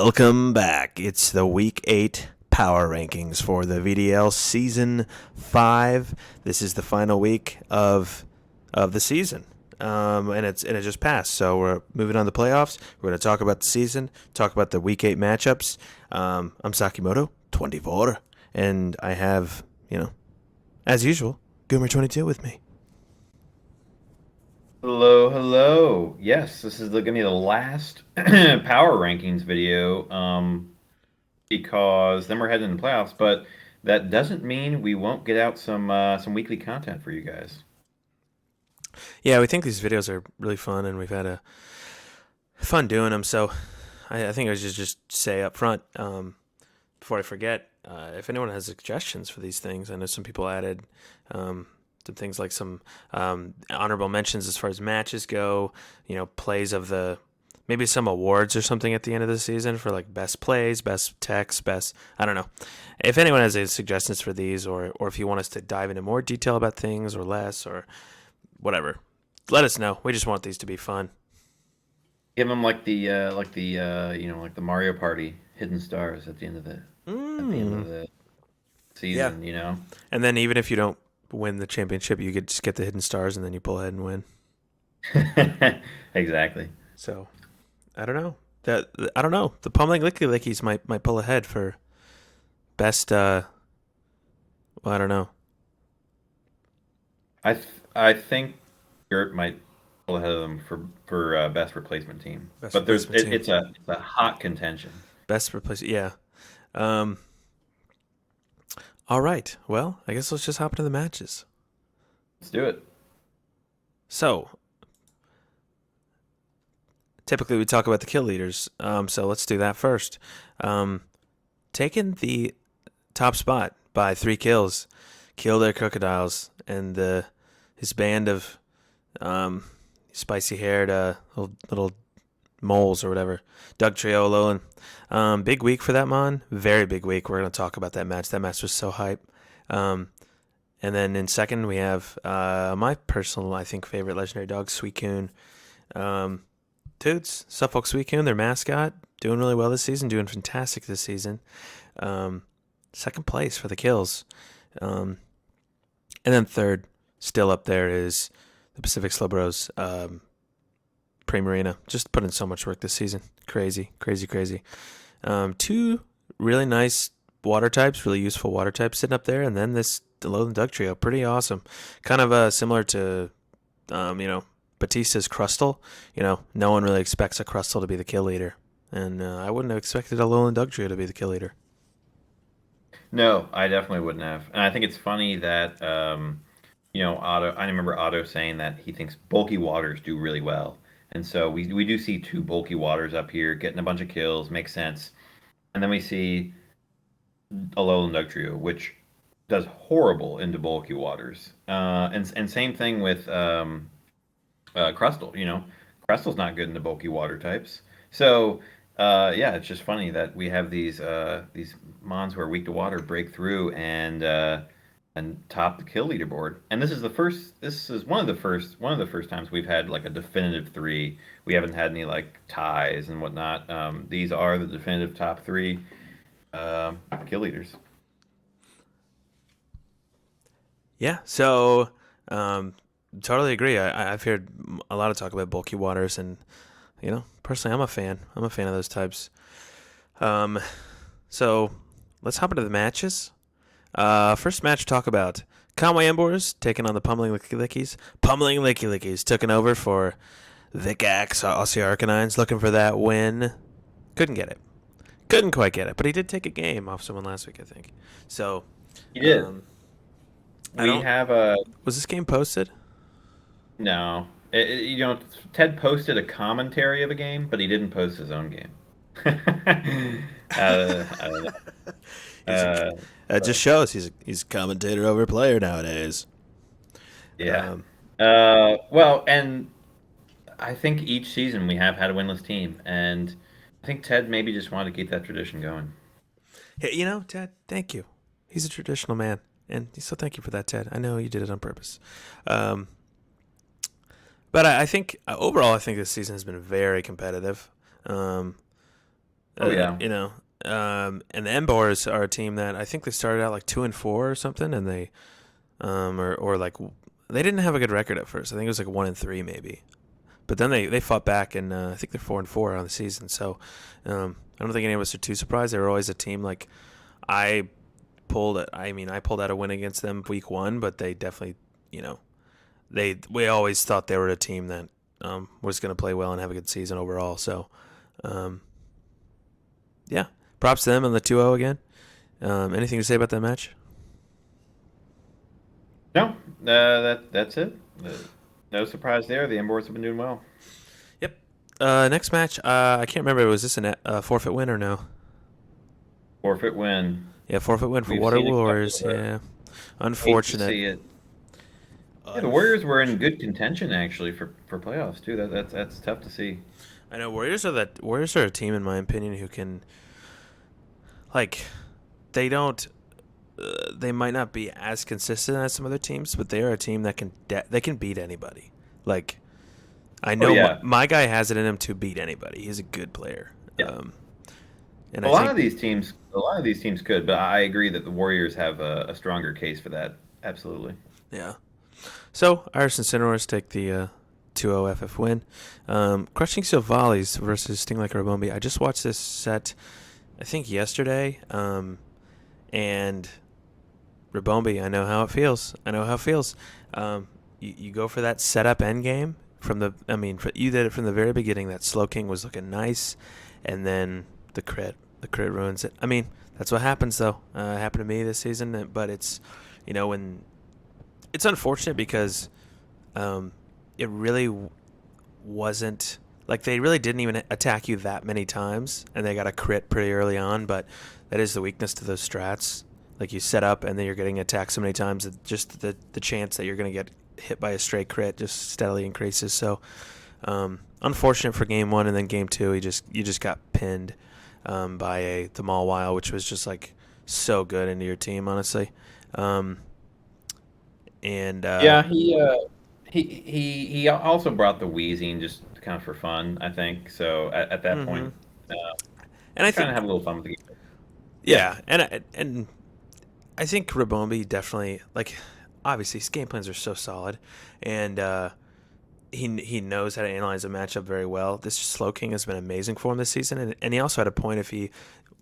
Welcome back. It's the Week 8 Power Rankings for the VDL Season 5. This is the final week of the season, and it just passed. So we're moving on to the playoffs. We're going to talk about the season, talk about the Week 8 matchups. I'm Sakimoto, 24, and I have, as usual, Goomer 22 with me. Hello, hello. Yes, this is going to be the last power rankings video because then we're heading into the playoffs, but that doesn't mean we won't get out some weekly content for you guys. Yeah, we think these videos are really fun, and we've had a fun doing them. So I think I should just say up front, before I forget, if anyone has suggestions for these things. I know some people added some things like some honorable mentions as far as matches go, plays of maybe some awards or something at the end of the season for like best plays, best text, I don't know. If anyone has any suggestions for these, or if you want us to dive into more detail about things or less or whatever, let us know. We just want these to be fun. Give them like the Mario Party hidden stars at the end of the Yeah. season. And then even if you don't win the championship, you just get the hidden stars and then you pull ahead and win. Exactly. So I don't know. I don't know. The Pummeling Licky Lickies might pull ahead for best. Well, I don't know. I think Gert might pull ahead of them for best replacement team, Best but replacement team. it's a hot contention. Best replacement. Yeah. Um. All right. Well, I guess let's just hop into the matches. Let's do it. So typically we talk about the kill leaders. So let's do that first. Taking the top spot by 3 kills, Kill Their Crocodiles and his band of spicy haired little moles or whatever. Doug Triolo. And big week for that mon. Very big week. We're going to talk about that match. That match was so hype. And then in second, we have my personal, I think, favorite legendary dog, Suicune. Toots, Suffolk Suicune, their mascot, doing really well this season, doing fantastic this season. Second place for the kills. And then third, still up there, is the Pacific Slow Bros, Primarina. Just put in so much work this season. Crazy, crazy, crazy. 2 really nice water types, really useful water types sitting up there. And then this Alolan Doug trio, pretty awesome. Kind of similar to, Batista's Crustle. No one really expects a Crustle to be the kill leader. And I wouldn't have expected Alolan Doug trio to be the kill leader. No, I definitely wouldn't have. And I think it's funny that Otto. I remember Otto saying that he thinks bulky waters do really well, and so we do see 2 bulky waters up here getting a bunch of kills. Makes sense. And then we see Alolan Dugtrio, which does horrible into bulky waters. And same thing with Crustle. Crustle's not good into bulky water types. So yeah, it's just funny that we have these mons who are weak to water break through and top the kill leaderboard. And this is the first. This is one of the first times we've had like a definitive 3. We haven't had any like ties and whatnot. These are the definitive top 3 kill leaders. Yeah, so totally agree. I've heard a lot of talk about bulky waters, and personally, I'm a fan. I'm a fan of those types. So let's hop into the matches. First match, talk about Conway Embors taking on the Pummeling Licky Lickies. Pummeling Licky Lickies taking over for Vic Axe, Aussie Arcanines, looking for that win. Couldn't get it. Couldn't quite get it, but he did take a game off someone last week, I think. So, He did. I We don't. have a Was this game posted? no. Ted posted a commentary of a game, but he didn't post his own game. I don't know. He's a, that just shows he's a commentator over a player nowadays. Yeah. Um, Well, and I think each season we have had a winless team, and I think Ted maybe just wanted to keep that tradition going. hey, Ted, thank you. He's a traditional man, and so thank you for that, Ted. I know you did it on purpose. Um, but I think overall, I think this season has been very competitive. Um, Oh yeah. You know, and the Embors are a team that I think they started out like 2-4 or something, and they or like they didn't have a good record at first. I think it was like 1-3 maybe, but then they fought back, and I think they're 4-4 on the season. So I don't think any of us are too surprised. They were always a team like I pulled it. I mean, I pulled out a win against them week one, but they definitely, you know, we always thought they were a team that was going to play well and have a good season overall. So, um, yeah, props to them on the 2-0 again. Anything to say about that match? No, that's it. No surprise there. The Embers have been doing well. Yep. Next match, I can't remember. Was this a forfeit win or no? Forfeit win. Yeah, forfeit win for We've Water seen a couple Warriors. of it. Yeah, Hate to unfortunate. see it. Yeah, the Un- Warriors were in good contention actually for playoffs too. That's tough to see. I know Warriors are a team in my opinion who can like they don't they might not be as consistent as some other teams, but they are a team that they can beat anybody. Like I Oh know yeah, my guy has it in him to beat anybody. He's a good player, yeah. and A I lot think of these teams, a lot of these teams could, but I agree that the Warriors have a stronger case for that. Absolutely. yeah. So Irish Incineroars take the 2-0 FF win. Crushing Silvales versus Sting Like a Rabombi. I just watched this set, I think yesterday, and Rabombi. I know how it feels. I know how it feels. You go for that setup end game from the. I mean, you did it from the very beginning. That Slow King was looking nice, and then the crit. The crit ruins it. I mean, that's what happens though. It happened to me this season, but it's, when it's unfortunate because it really wasn't like they really didn't even attack you that many times, and they got a crit pretty early on. But that is the weakness to those strats. Like you set up and then you're getting attacked so many times that just the chance that you're going to get hit by a straight crit just steadily increases. So unfortunate for game one, and then game two you just got pinned by the Mawile, which was just like so good into your team, honestly. Um, and Yeah, he also brought the wheezing just kind of for fun, I think. So at that hmm point, uh, and I trying to think have a little fun with the game. Yeah, yeah, and I think Rabombi definitely like obviously his game plans are so solid, and he knows how to analyze a matchup very well. This Slow King has been amazing for him this season, and he also had a point if he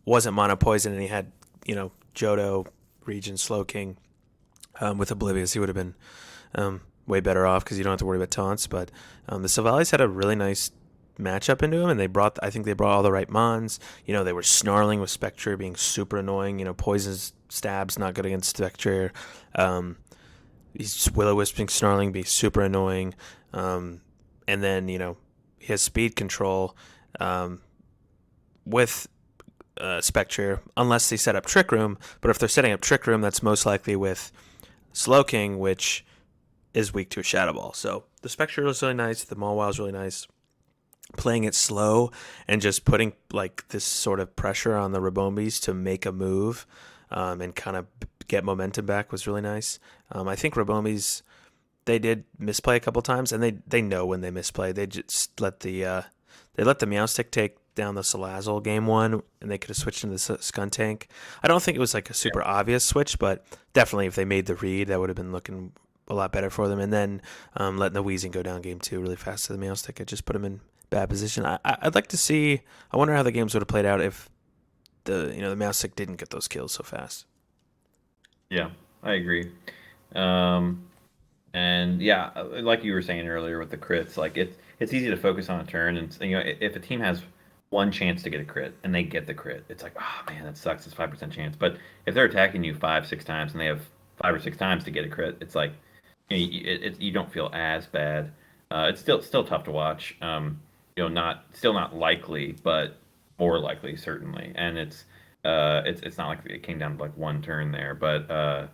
wasn't mono poison and he had Johto region Slow King with Oblivious, he would have been way better off because you don't have to worry about taunts. But the Silvales had a really nice matchup into him, and I think they brought all the right mons. They were snarling with Spectre being super annoying. Poison's stabs not good against Spectre. He's Will-O-Wisping snarling be super annoying. And then he has speed control with Spectre unless they set up Trick Room. But if they're setting up Trick Room, that's most likely with Slow King, which is weak to a Shadow Ball. So the Spectre is really nice. The Mawile is really nice. Playing it slow and just putting like this sort of pressure on the Rabombis to make a move and kind of get momentum back was really nice. I think Rabombis they did misplay a couple times, and they know when they misplay. They just let the Meowstic take down the Salazzle game one, and they could have switched into the Skuntank. I don't think it was like a super obvious switch, but definitely if they made the read, that would have been looking a lot better for them. And then letting the Weezing go down game two really fast to the Meowstic, it just put them in bad position. I'd like to see. I wonder how the games would have played out if the Meowstic didn't get those kills so fast. yeah, I agree. Um, and yeah, like you were saying earlier with the crits, like it's easy to focus on a turn, and if a team has one chance to get a crit and they get the crit, it's like, oh man, that sucks. It's 5% chance. But if they're attacking you 5, 6 times and they have 5 or 6 times to get a crit, it's like you don't feel as bad. It's still tough to watch. Not likely, but more likely certainly. And it's not like it came down to like one turn there, but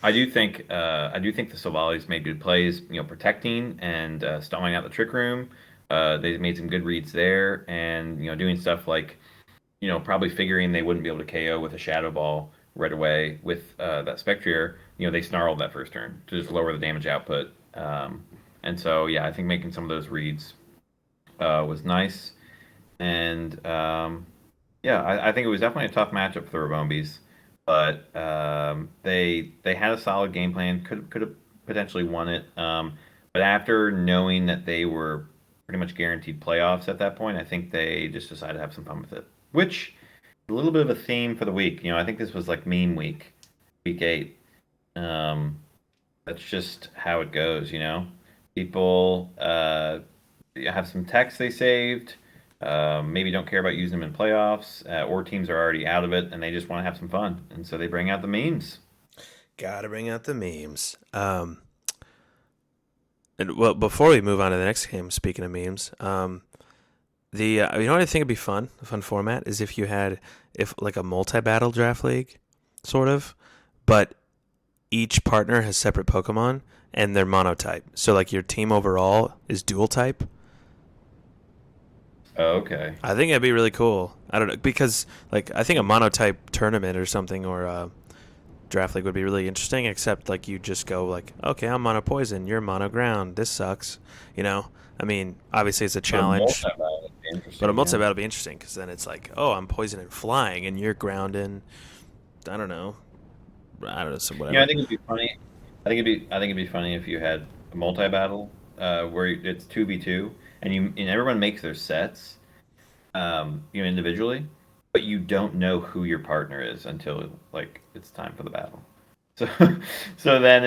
I do think the Savalis made good plays, protecting and stalling out the trick room. They made some good reads there, and doing stuff like probably figuring they wouldn't be able to KO with a Shadow Ball right away with that Spectrier. They snarled that first turn to just lower the damage output. And so yeah, I think making some of those reads was nice. And yeah, I think it was definitely a tough matchup for the Rabombies, but they had a solid game plan. Could have potentially won it. But after knowing that they were pretty much guaranteed playoffs at that point, I think they just decided to have some fun with it. Which a little bit of a theme for the week. I think this was like meme week, week 8. Um, that's just how it goes. People have some text they saved. Maybe don't care about using them in playoffs, or teams are already out of it and they just want to have some fun, and so they bring out the memes. Gotta bring out the memes. And well, before we move on to the next game, speaking of memes, the you know what I think would be fun? A fun format is if you had if like a multi-battle draft league, sort of, but each partner has separate Pokemon and they're monotype. So like your team overall is dual type. Oh, okay. I think that'd be really cool. I don't know because like I think a monotype tournament or something or a draft league would be really interesting. Except like you just go like, okay, I'm mono poison, you're mono ground. This sucks. You know. I mean, obviously it's a But a challenge, multi-battle would be but a interesting, multi yeah. battle would be interesting because then it's like, oh, I'm poison and flying, and you're grounding. I don't know. I don't know. So I whatever. think it'd be funny. I think it'd be funny if you had a multi-battle where it's 2v2 and everyone makes their sets individually, but you don't know who your partner is until like it's time for the battle. So so then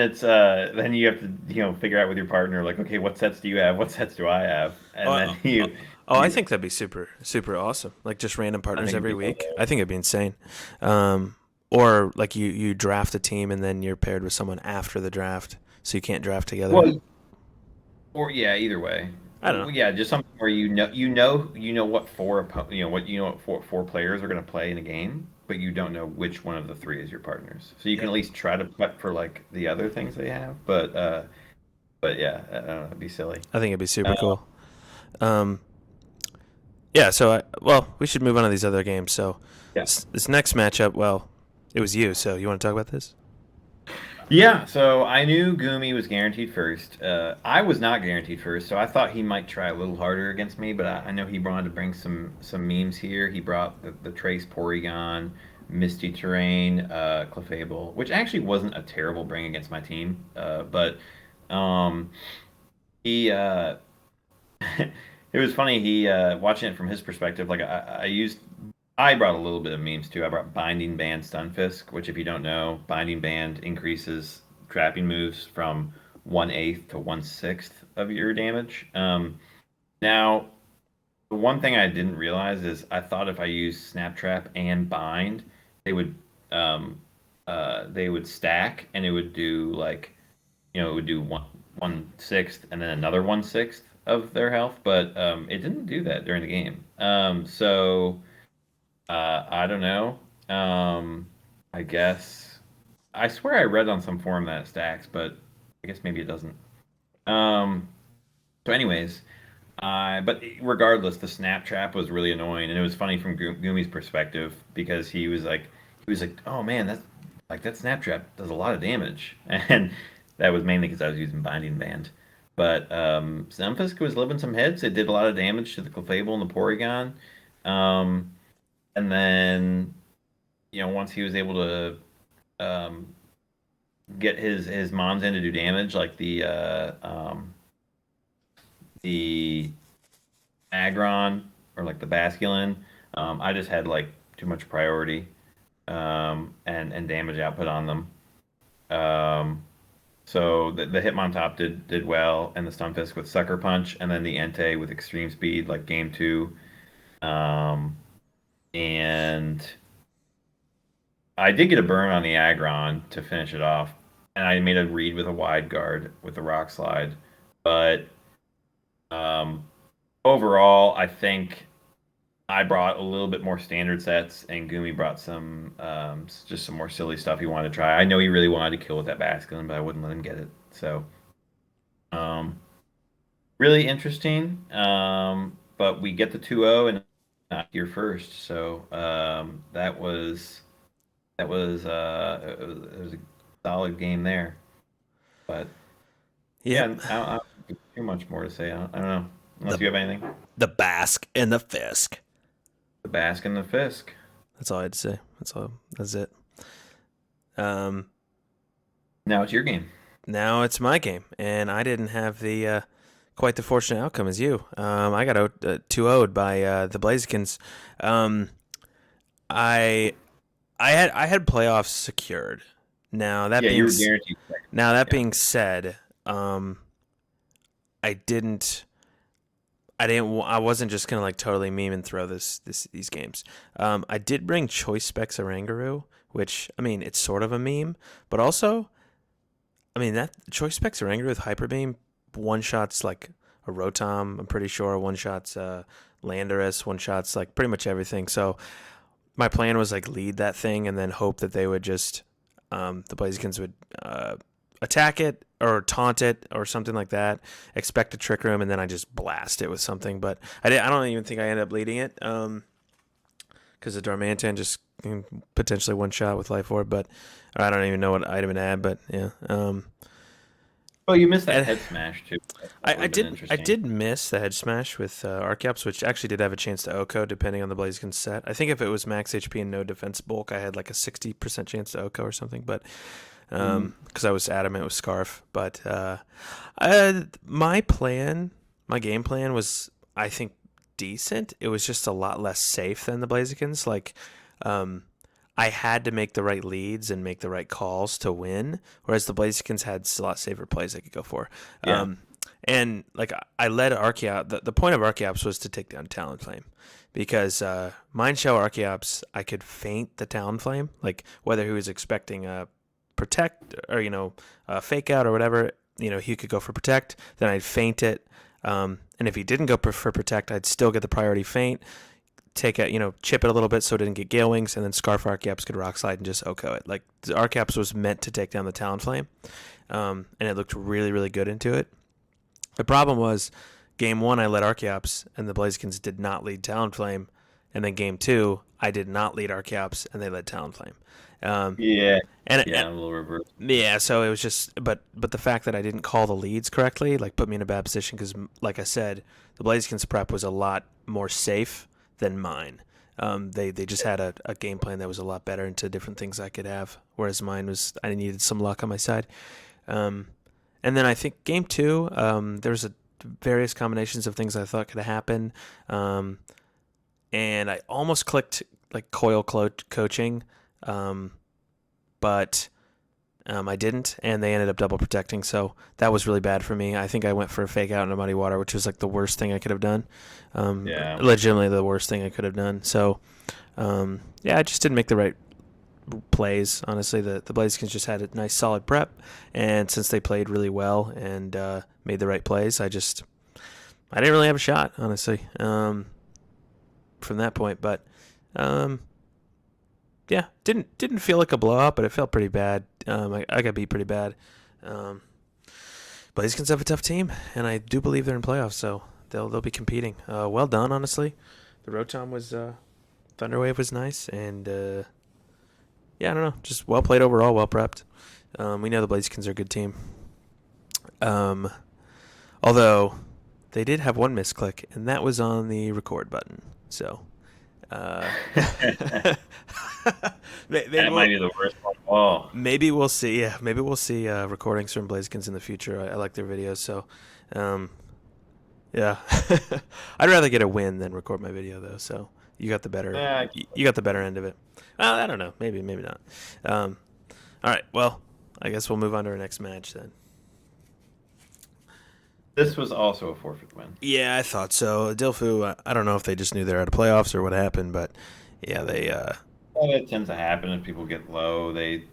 you have to figure out with your partner like, okay, what sets do you have? What sets do I have? And then Oh, oh, oh, I you think that'd be super, super awesome. Like just random I partners think it'd every be week. I think it'd be insane. Or like you draft a team and then you're paired with someone after the draft, so you can't draft together. well, or yeah, either way. I don't know. Yeah, just something where what four players are going to play in a game, but you don't know which one of the three is your partners. So you can Yeah, at least try to prep for like the other things they have, but yeah, I don't know, it'd be silly. I think it'd be super Uh, cool. Um, yeah. Well, we should move on to these other games. So yeah. this next matchup, well, it was you. So you want to talk about this? Yeah, so I knew Gumi was guaranteed first. I was not guaranteed first, so I thought he might try a little harder against me. But I know he wanted to bring some memes here. He brought the Trace Porygon, Misty Terrain, Clefable, which actually wasn't a terrible bring against my team. But um, he it was funny. He watching it from his perspective. Like I brought a little bit of memes too. I brought Binding Band Stunfisk, which, if you don't know, Binding Band increases trapping moves from 1/8 to 1/6 of your damage. Now, the one thing I didn't realize is I thought if I used Snap Trap and Bind, they would um, they would stack and it would do like it would do 1/6 and then another 1/6 of their health, but it didn't do that during the game. So. I don't know. I guess I swear I read on some forum that it stacks, but I guess maybe it doesn't. Um, so, anyways, but regardless, the snap trap was really annoying, and it was funny from Gumi's perspective because he was like, oh man, that snap trap does a lot of damage, and that was mainly because I was using binding band. But Stunfisk was living some hits. It did a lot of damage to the Clefable and the Porygon. Um, and then once he was able to um, get his mons in to do damage, like the Aggron or like the Basculin, I just had like too much priority and damage output on them. Um, so the Hitmontop did well, and the Stunfisk with Sucker Punch, and then the Entei with Extreme Speed, like game two. Um, and I did get a burn on the Aggron to finish it off, and I made a read with a wide guard with the Rock Slide. But um, overall, I think I brought a little bit more standard sets, and Gumi brought just some more silly stuff he wanted to try. I know he really wanted to kill with that Basculin, but I wouldn't let him get it. So, um, really interesting. But we get the 2-0 and not here first, so it was a solid game there. But yeah, Yep. I don't have too much more to say. I don't know. Unless The you have anything. the Basque and the Fisk. The Basque and the Fisk. That's all I had to say. That's all. That's it. Um, Now it's your game. Now it's my game, and I didn't have the quite the fortunate outcome as you. I got 2-0'd by the Blazekins. Um, I I had playoffs secured. Now that Yeah, you being were guaranteed second. now that Yeah. being said, I didn't. I wasn't just gonna like totally meme and throw these games. I did bring Choice Specs Oranguru, which I mean it's sort of a meme, but also I mean that Choice Specs Oranguru with Hyper Beam one shots like a Rotom. I'm pretty sure one shots Landorus, one shots like pretty much everything. So my plan was like lead that thing and then hope that they would just the Blazekins would attack it or taunt it or something like that. Expect a Trick Room and then I just blast it with something. But I don't even think I ended up leading it because the Darmanitan just potentially one shot with Life Orb. But I don't even know what item it had. But yeah. Oh, you missed that And head smash too. That would I have been did I interesting. did miss the Hedge Smash with Archeops, which actually did have a chance to OHKO depending on the Blaziken set. I think if it was max HP and no defense bulk, I had like a 60% chance to OHKO or something. But Mm. because I was adamant with Scarf. But my plan, my game plan was, I think, decent. It was just a lot less safe than the Blazikens. Like, um, I had to make the right leads and make the right calls to win, whereas the Blazikens had a lot safer plays I could go for. Yeah. And like I led Archeops. The point of Archeops was to take down Talonflame because Mind Shell Archeops, I could feint the Talonflame, like whether he was expecting a protect or fake out or whatever. He could go for protect. Then I'd feint it, and if he didn't go for protect, I'd still get the priority feint. Take it, chip it a little bit so it didn't get Gale Wings, and then Scarf Archeops could Rock Slide and just OHKO it. Like the Archeops was meant to take down the Talonflame, and it looked really, really good into it. The problem was, game one I led Archeops, and the Blazekins did not lead Talonflame, and then game two I did not lead Archeops, and they led Talonflame. Um, Yeah. and Yeah. A little reverse. yeah, so it was just, but the fact that I didn't call the leads correctly, like put me in a bad position because, like I said, the Blazekins prep was a lot more safe than mine. They just had a game plan that was a lot better into different things I could have, whereas mine was I needed some luck on my side. Um, and then I think game two, there was various combinations of things I thought could happen, um, and I almost clicked like coaching, um, but I didn't, and they ended up double protecting. So that was really bad for me. I think I went for a fake out into muddy water, which was like the worst thing I could have done. Yeah. Legitimately the worst thing I could have done. So yeah, I just didn't make the right plays. Honestly, the Blazekins just had a nice solid prep, and since they played really well and made the right plays, I didn't really have a shot, honestly, from that point. But um, yeah, didn't feel like a blowout, but it felt pretty bad. I got beat pretty bad. Um, Blazekins have a tough team, and I do believe they're in playoffs, so they'll be competing. Well done, honestly. The Rotom was Thunderwave was nice, and yeah, I don't know, just well played overall, well prepped. We know the Blazekins are a good team. Um, Although they did have one misclick, and that was on the record button. So uh, maybe That might be the worst one of all. maybe we'll see. Yeah, maybe we'll see recordings from Blazekins in the future. I like their videos, so um, yeah. I'd rather get a win than record my video, though. So you got the better Yeah, you got the better end of it. I don't know. Maybe not. Um, all right. Well, I guess we'll move on to our next match then. this was also a forfeit win. Yeah, I thought so. Dilfu, I don't know if they just knew they're out of playoffs or what happened, but yeah, they It tends to happen as people get low. They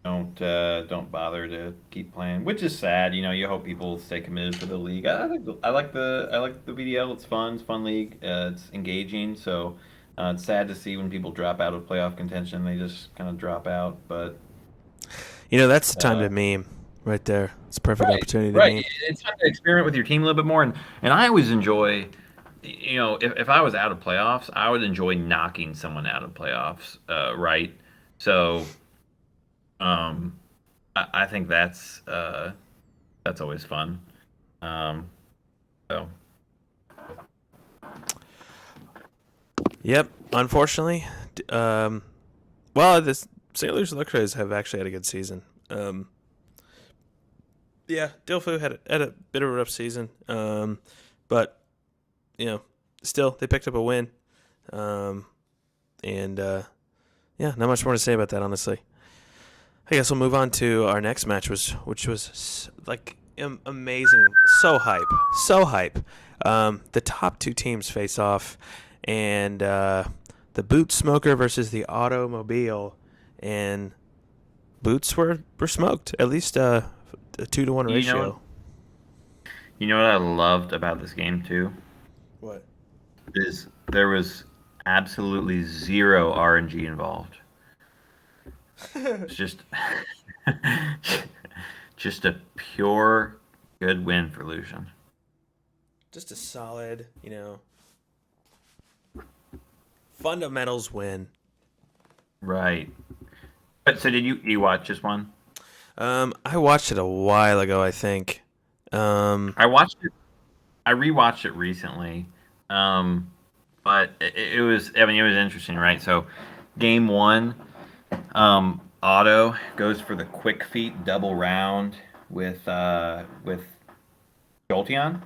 don't bother to keep playing, which is sad. You hope people stay committed to the league. I like the VDL. It's fun. It's a fun league. It's engaging. So it's sad to see when people drop out of playoff contention. They just kind of drop out. But that's the time uh, to meme right there. It's a perfect right, opportunity to right. meme. It's fun to experiment with your team a little bit more, and I always enjoy. If I was out of playoffs, I would enjoy knocking someone out of playoffs. Right. So um, I think that's always fun. Um, so Yep. Unfortunately, well, the St. Louis Lux Rays have actually had a good season. Yeah, Dilfu had a bit of a rough season, but you know, still they picked up a win, um, and yeah, not much more to say about that, honestly. I guess we'll move on to our next match, which was like amazing, so hype, so hype. The top two teams face off, and the boot smoker versus the automobile, and boots were smoked. At least a 2-to-1 You know what? ratio. You know what I loved about this game too What? is there was absolutely zero RNG involved. It's just just a pure good win for Lucian. Just a solid, fundamentals win. Right. But so did you watch this one? I watched it a while ago, I think. Um, I watched it. I rewatched it recently. Um, but it was, I mean, it was interesting, right? So game one, Otto goes for the quick feet double round with Jolteon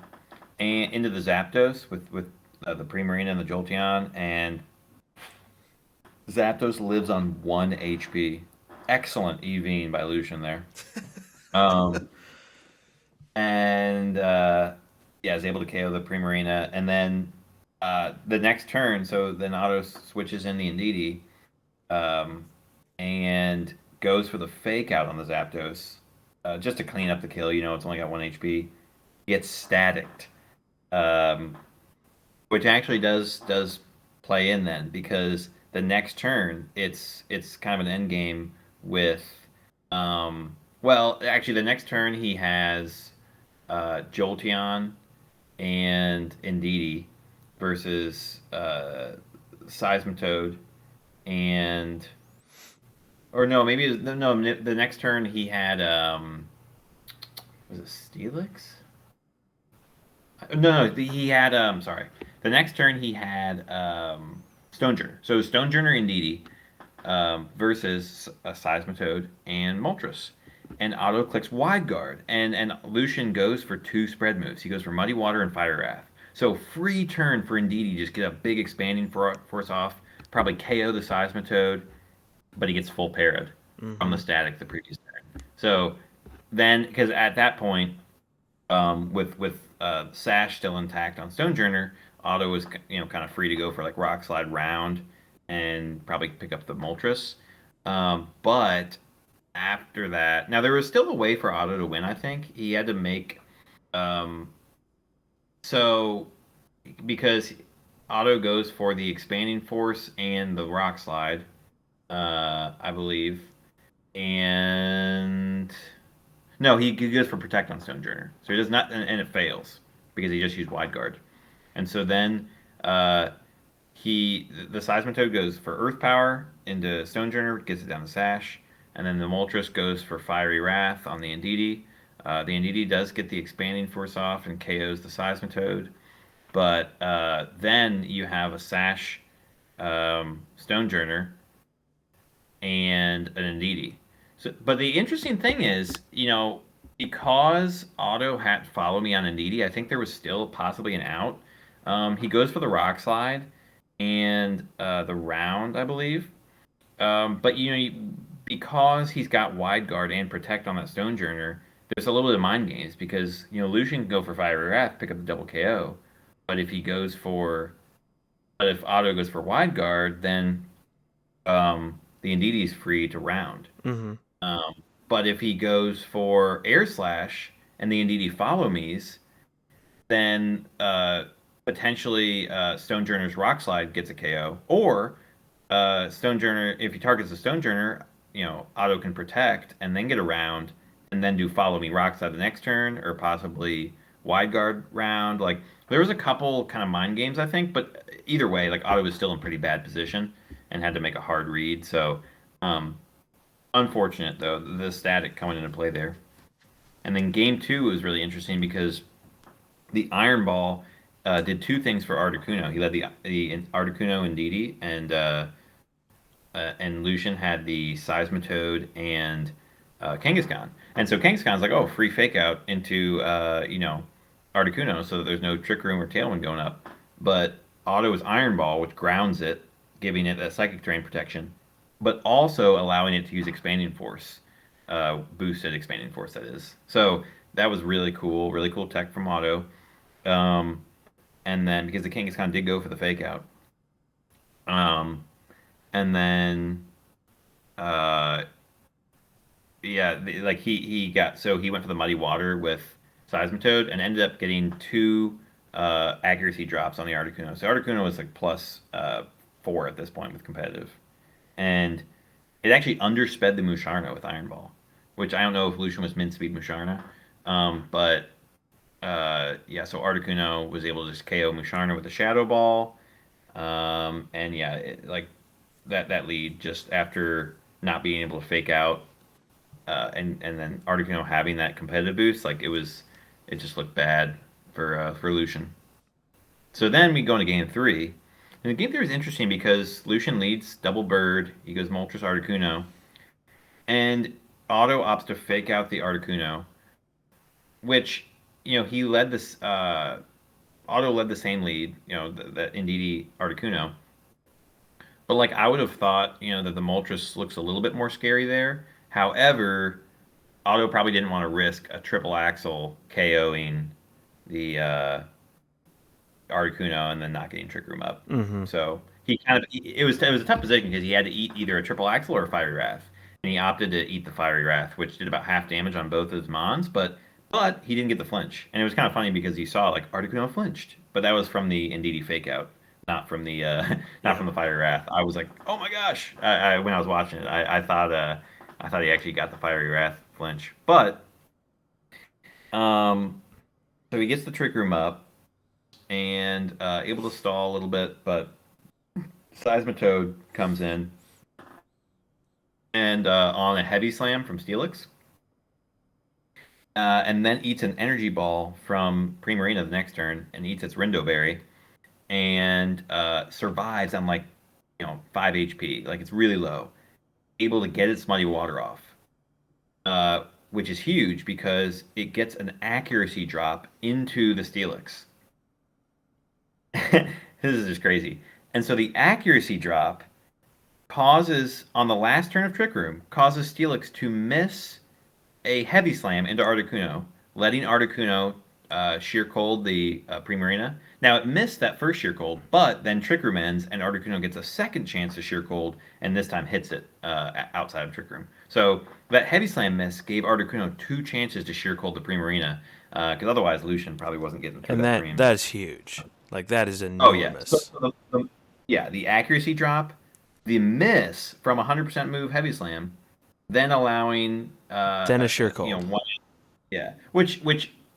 and into the Zapdos with the Primarina and the Jolteon, and Zapdos lives on 1 HP. Excellent EVing by Lucian there. Um, and yeah, is able to KO the Primarina, and then the next turn, so then Otto switches in the Indeedee, um, and goes for the fake out on the Zapdos, just to clean up the kill. You know, it's only got 1 HP. Gets staticked, um, which actually does play in then because the next turn it's kind of an end game with, well, actually the next turn he has Jolteon and Indeedee versus Seismitoad and, or no, maybe no, the next turn he had, was it Steelix? No, he had, sorry. The next turn he had Stonejourner. So Stonejourner and Indeedee, versus a Seismitoad and Moltres. And Otto clicks Wide Guard, and Lucian goes for two spread moves. He goes for Muddy Water and Fire Wrath. So free turn for Indeedee, just get a big expanding force off, probably KO the Seismitoad, but he gets full parried from mm-hmm. the static the previous turn. So then, because at that point, with Sash still intact on Stonejourner, Otto was, kind of free to go for like Rock Slide round and probably pick up the Moltres. But after that, now there was still a way for Otto to win. I think he had to make, um, so because Otto goes for the expanding force and the rock slide, I believe, and no, he goes for protect on Stonejourner, so he does not, and it fails because he just used wide guard, and so then uh, the Seismitoad goes for Earth Power into Stonejourner, gets it down to Sash, and then the Moltres goes for Fiery Wrath on the Indeedee. The Indeedee does get the expanding force off and KOs the Seismitoad, but then you have a Sash, Stonejourner and an Indeedee. So, but the interesting thing is, because Otto had Follow Me on Indeedee, I think there was still possibly an out. He goes for the Rock Slide and the Round, I believe. But because he's got Wide Guard and Protect on that Stonejourner, there's a little bit of mind games because Lucian can go for Fiery Wrath, pick up the double KO, but if Otto goes for Wide Guard, then the Indeedee is free to round. Mm-hmm. Um, but if he goes for Air Slash and the Indeedee Follow Me's, then potentially Stonejourner's Rock Slide gets a KO, or Stonejourner, if he targets the Stonejourner, Otto can protect and then get around and then do Follow Me Rock Slide the next turn, or possibly Wide Guard round. Like there was a couple kind of mind games, I think, but either way, like Otto was still in pretty bad position and had to make a hard read. So um, unfortunate though, the static coming into play there. And then game two was really interesting because the Iron Ball, did two things for Articuno. He led the Articuno and Didi, and Lucian had the Seismitoad and Kangaskhan. And so Kangaskhan's like, oh, free fake out into Articuno, so that there's no Trick Room or Tailwind going up. But Auto is Iron Ball, which grounds it, giving it that Psychic Drain protection, but also allowing it to use Expanding Force, boosted Expanding Force, that is. So that was really cool tech from Auto. Um, and then because the Kangaskhan did go for the fake out, um, and then uh, yeah, like he went for the Muddy Water with Seismitoad and ended up getting two accuracy drops on the Articuno. So Articuno was like plus 4 at this point with competitive, and it actually undersped the Musharna with Iron Ball, which I don't know if Lucian was min speed Musharna, but yeah, so Articuno was able to just KO Musharna with a Shadow Ball, and yeah, like that lead just after not being able to fake out, and then Articuno having that competitive boost, like it just looked bad for Lucian. So then we go into game three. And the game three is interesting because Lucian leads double bird. He goes Moltres Articuno, and Auto opts to fake out the Articuno, which he led this. Auto led the same lead, that Indeedee Articuno. But like I would have thought, that the Moltres looks a little bit more scary there. However, Otto probably didn't want to risk a triple axle KOing the Articuno and then not getting Trick Room up. Mm-hmm. So it was a tough position because he had to eat either a triple axle or a Fiery Wrath, and he opted to eat the Fiery Wrath, which did about half damage on both of his mons, but he didn't get the flinch, and it was kind of funny because you saw like Articuno flinched, but that was from the Indeedee fake out, not from the not from the Fiery Wrath. I was like, oh my gosh! When I was watching it, I thought he actually got the Fiery Wrath flinch, but so he gets the Trick Room up and able to stall a little bit, but Seismitoad comes in and on a Heavy Slam from Steelix, and then eats an Energy Ball from Primarina the next turn and eats its Rindo Berry and survives on like 5 HP, like it's really low, able to get its Muddy Water off, which is huge because it gets an accuracy drop into the Steelix. This is just crazy. And so the accuracy drop causes, on the last turn of Trick Room, causes Steelix to miss a Heavy Slam into Articuno, letting Articuno Sheer Cold the Primarina. Now, it missed that first Sheer Cold, but then Trick Room ends, and Articuno gets a second chance to Sheer Cold, and this time hits it outside of Trick Room. So that Heavy Slam miss gave Articuno 2 chances to Sheer Cold the Primarina, because otherwise Lucian probably wasn't getting through And that that Prim. that's huge. Like that is Oh yeah. enormous. Yeah, the accuracy drop, the miss from 100% move Heavy Slam, then allowing Then a sheer cold. one, yeah, which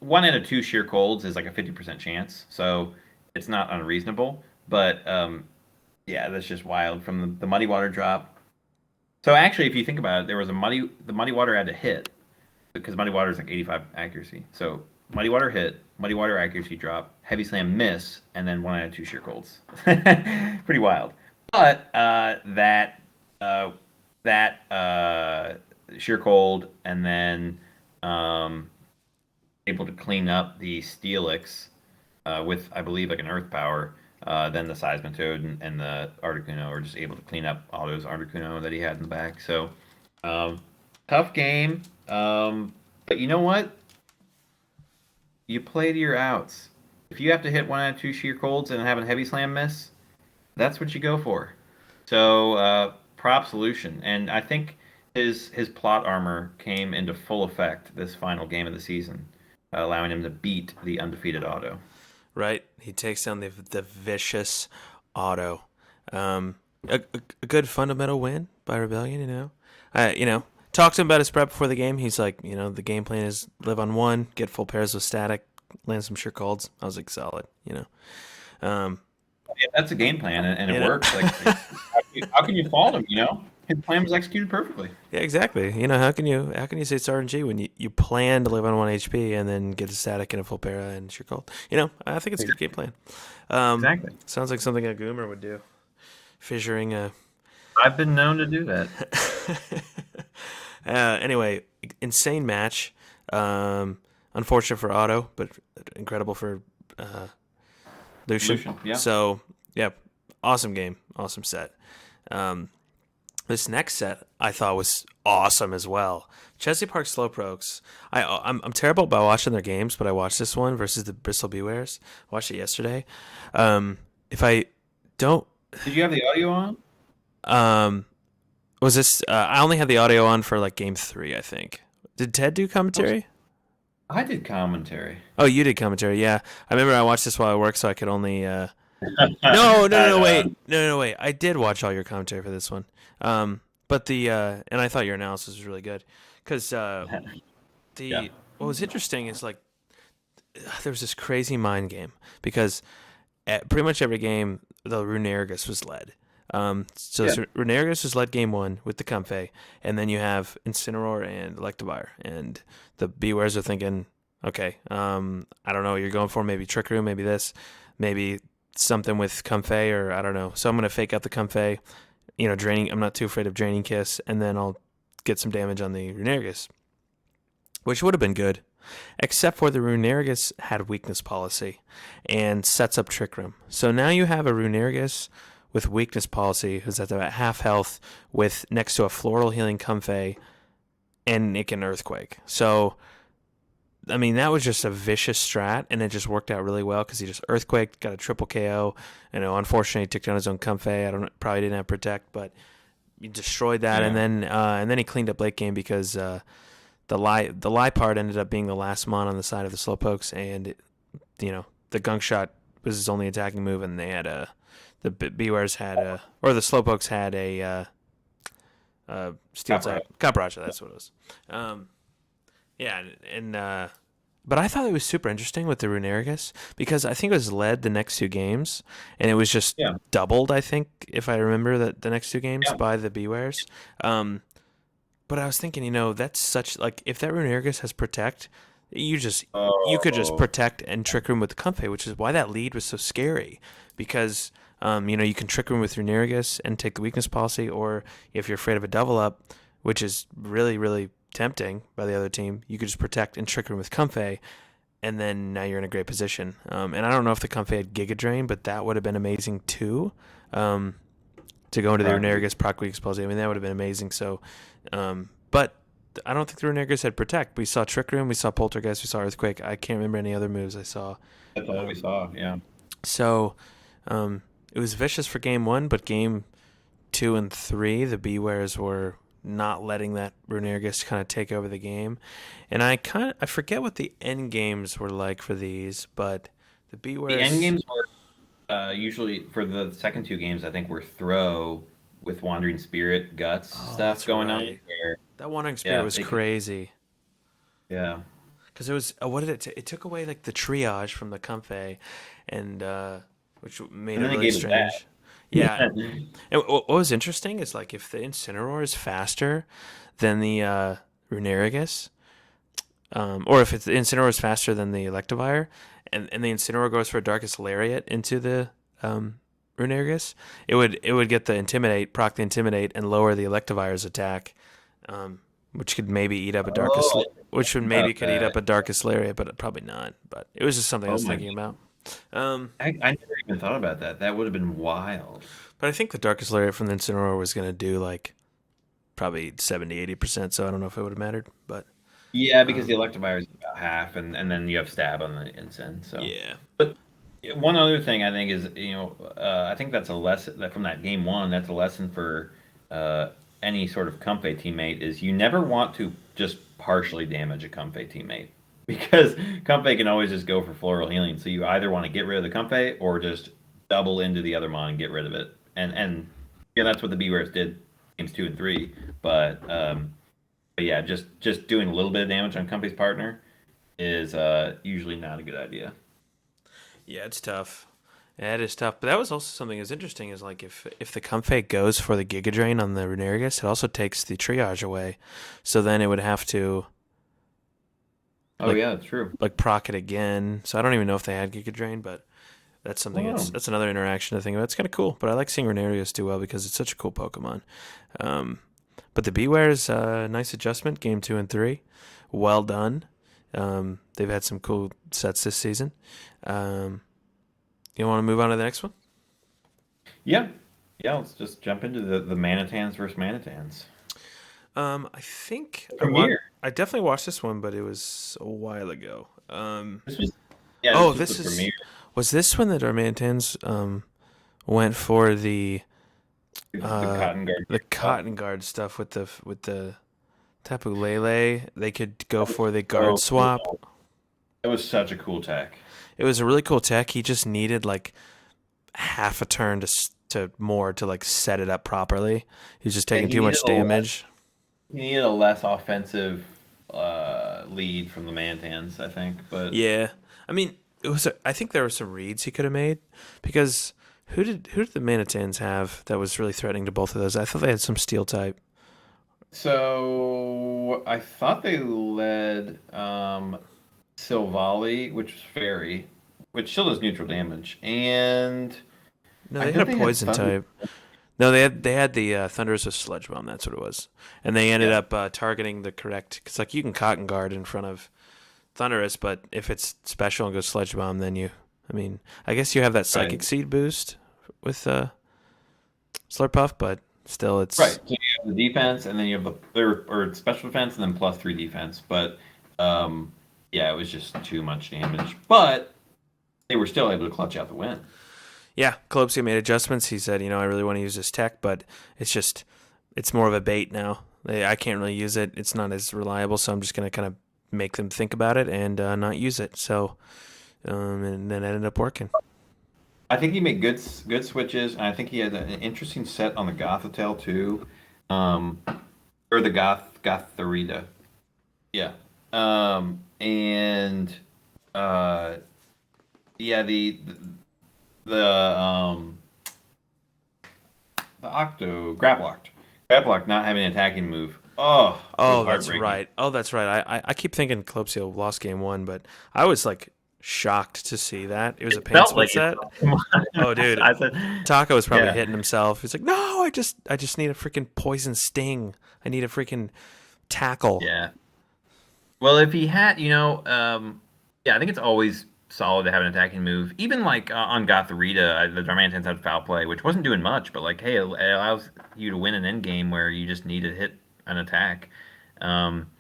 1 out of 2 sheer colds is like a 50% chance, so it's not unreasonable. But yeah, that's just wild from the Muddy Water drop. So actually, if you think about it, there was the Muddy Water had to hit because Muddy Water is like 85 accuracy. So Muddy Water hit, Muddy Water accuracy drop, Heavy Slam miss, and then 1 out of 2 sheer colds. Pretty wild. But that sheer cold, and then able to clean up the Steelix with, I believe, like an Earth Power. Then the Seismitoad and the Articuno are just able to clean up Otto's Articuno that he had in the back. So tough game. But you know what? You play to your outs. If you have to hit 1 out of 2 sheer colds and have a Heavy Slam miss, that's what you go for. So prop solution, and I think his plot armor came into full effect this final game of the season, allowing him to beat the undefeated Otto. Right? He takes down the vicious Otto. A good fundamental win by Rebellion. Talked to him about his prep before the game. He's like, the game plan is live on 1, get full pairs with static, land some sure colds. I was like, solid. Yeah, that's a game plan, and it works. Like, how can you fault him? His plan was executed perfectly. Yeah, exactly. You know, how can you say it's RNG when you plan to live on 1 HP and then get a static and a full para and you're cold? You know, I think it's a good game plan. Exactly. Sounds like something a Goomer would do. Fissuring a. I've been known to do that. Anyway, insane match. Unfortunate for Otto, but incredible for uh, Lucian. Solution. Yeah. So yeah, awesome game, awesome set. Um, this next set I thought was awesome as well. Chesley Park Slowpokes. I'm terrible about watching their games, but I watched this one versus the Bristol Bewares. Watched it yesterday. If I don't, Did you have the audio on? um, was this? I only had the audio on for like game three, I think. Did Ted do Oops. commentary? I did commentary. Oh, you did commentary. Yeah, I remember I watched this while I worked, so I could only. No, no, no, no, wait, no, no, no, wait. I did watch all your commentary for this one. But and I thought your analysis was really good, because Yeah. the what was interesting is like there was this crazy mind game because at pretty much every game the Runerigus was led. Yeah. Runerigus was led game one with the Comfey, and then you have Incineroar and Electivire, and the Bewares are thinking, okay, I don't know what you're going for, maybe Trick Room, maybe this, maybe something with Comfey, or I don't know. So I'm gonna fake out the Comfey, draining. I'm not too afraid of draining Kiss, and then I'll get some damage on the Runerigus, which would have been good, except for the Runerigus had weakness policy and sets up Trick Room. So now you have a Runerigus with weakness policy who's at about half health with next to a floral healing Comfey and it can Earthquake. So I mean that was just a vicious strat and it just worked out really well because he just Earthquake, got a triple KO. Unfortunately he took down his own Comfey. I don't probably didn't have Protect, but he destroyed that Yeah. and then he cleaned up late game because the lie part ended up being the last mon on the side of the Slowpokes, and the Gunk Shot was his only attacking move, and they had the Bewares had or the Slowpokes had a Steel type Capraja. That's what it was. Yeah, and but I thought it was super interesting with the Runerigus because I think it was led the next two games, and it was just Yeah. doubled. I think if I remember that the next two games Yeah. by the Bewares. But I was thinking, that's such like if that Runerigus has Protect, you could just Oh. Protect and Trick Room with the Comfey, which is why that lead was so scary because you can Trick Room with Runerigus and take the weakness policy, or if you're afraid of a double up, which is really really tempting by the other team, you could just Protect and Trick Room with Comfey, and then now you're in a great position. And I don't know if the Comfey had Giga Drain, but that would have been amazing too. To go into the Practically. Runerigus proc weakness policy, I mean that would have been amazing. So. But I don't think the Renegades had Protect. We saw Trick Room, we saw Poltergeist, we saw Earthquake. I can't remember any other moves I saw. That's all we Um, saw. Yeah. so it was vicious for game one, but game two and three, the Bewares were not letting that Renegades kind of take over the game. And I forget what the end games were like for these, but the The end Bewares. games were usually for the second two games. I think were throw with Wandering Spirit guts Oh, stuff that's going on. right. Where That Wandering Spirit yeah, was they could. crazy. Yeah. Because it was what did it took away like the triage from the Comfey, and which made And it then they really gave it back. strange. Yeah, and what was interesting is like if the Incineroar is faster than the Runerigus, or if the Incineroar is faster than the Electivire, and the Incineroar goes for a Darkest Lariat into the Runerigus, it would get the Intimidate, proc the Intimidate, and lower the Electivire's attack, which could maybe eat up a Darkest, Oh, I which would didn't think maybe about could eat that. up a Darkest Lariat, but probably not. But it was just something I Oh was my thinking god. about. Um, I never even thought about that. That would have been wild. but I think the Darkest Lariat from the Incineroar was going to do like probably 70-80%, so I don't know if it would have mattered. But Yeah, because the um, Electivire is about half, and then you have stab on the ensign. So, yeah, but yeah, one other thing I think is I think that's a lesson that from that game one. That's a lesson for uh, any sort of Comfey teammate is you never want to just partially damage a Comfey teammate because Comfey can always just go for floral healing. So you either want to get rid of the Comfey or just double into the other mon and get rid of it. And yeah, that's what the Bewares did games two and three. But yeah, just doing a little bit of damage on Comfey's partner is usually not a good idea. yeah, it's tough. Yeah, it is tough. But that was also something that's interesting is like if the Comfey goes for the Giga Drain on the Renarius, it also takes the triage away. So then it would have to Oh like yeah, that's true. proc it again. So I don't even know if they had Giga Drain, but that's something Oh, that's another interaction to think about. It's kind of cool, but I like seeing Renarius do well because it's such a cool Pokemon. Um, but the Beware's nice adjustment, game 2 and 3. Well done. They've had some cool sets this season. Um, you want to move on to the next one? yeah, yeah. Let's just jump into the Manitans versus Manitans. I think The I watched. premiere. I definitely watched this one, but it was a while ago. This was yeah, Oh, this was the this is premiere. was this when the Darmanians went for The uh Cotton Guard. the Cup. cotton guard stuff with the Tapu Lele? They could go That was for the guard so swap. cool. It was such a cool tech. It was a really cool tech. He just needed like half a turn to more to like set it up properly. He's just And taking too much damage. he needed a less offensive lead from the Mantans, I think. But Yeah, I mean, I think there were some reads he could have made because who did the Manitans have that was really threatening to both of those? I thought they had some steel type. so I thought they led Silvally, which was fairy, which still does neutral damage, and No, I they had think a they had poison Thunder. type. No, they had the Thunderous with Sludge Bomb. That's what it was, and they ended Yeah, up targeting the correct. Because like you can Cotton Guard in front of Thunderous, but if it's special and goes Sludge Bomb, then I mean, I guess you have that right, Psychic Seed boost with Slurpuff, but still, right. it's So you have the defense, and then you have or special defense, and then +3 defense. But um, yeah, it was just too much damage. But they were still able to clutch out the win. yeah. Calypso made adjustments. He said, I really want to use this tech, but it's more of a bait now. I can't really use it. It's not as reliable, so I'm just gonna kind of make them think about it and not use it. So, and then it ended up working. I think he made good switches, and I think he had an interesting set on the Gothitelle too, um, or the Gotharita. Yeah, and uh, yeah, the the Octo Graplocked not having an attacking move. Oh, it was Oh, that's heartbreaking. right. Oh, that's right. I keep thinking Calypso lost game 1, but I was like shocked to see that it was a It pain felt split like it. set. Oh, dude, I said, Taco was probably yeah, hitting himself. He's like, no, I just need a freaking poison sting. I need a freaking tackle. yeah. Well, if he had, yeah, I think it's always solid to have an attacking move. Even like on Gotharita, the Darmanitan's had foul play, which wasn't doing much, but like, hey, it allows you to win an end game where you just need to hit an attack. Um,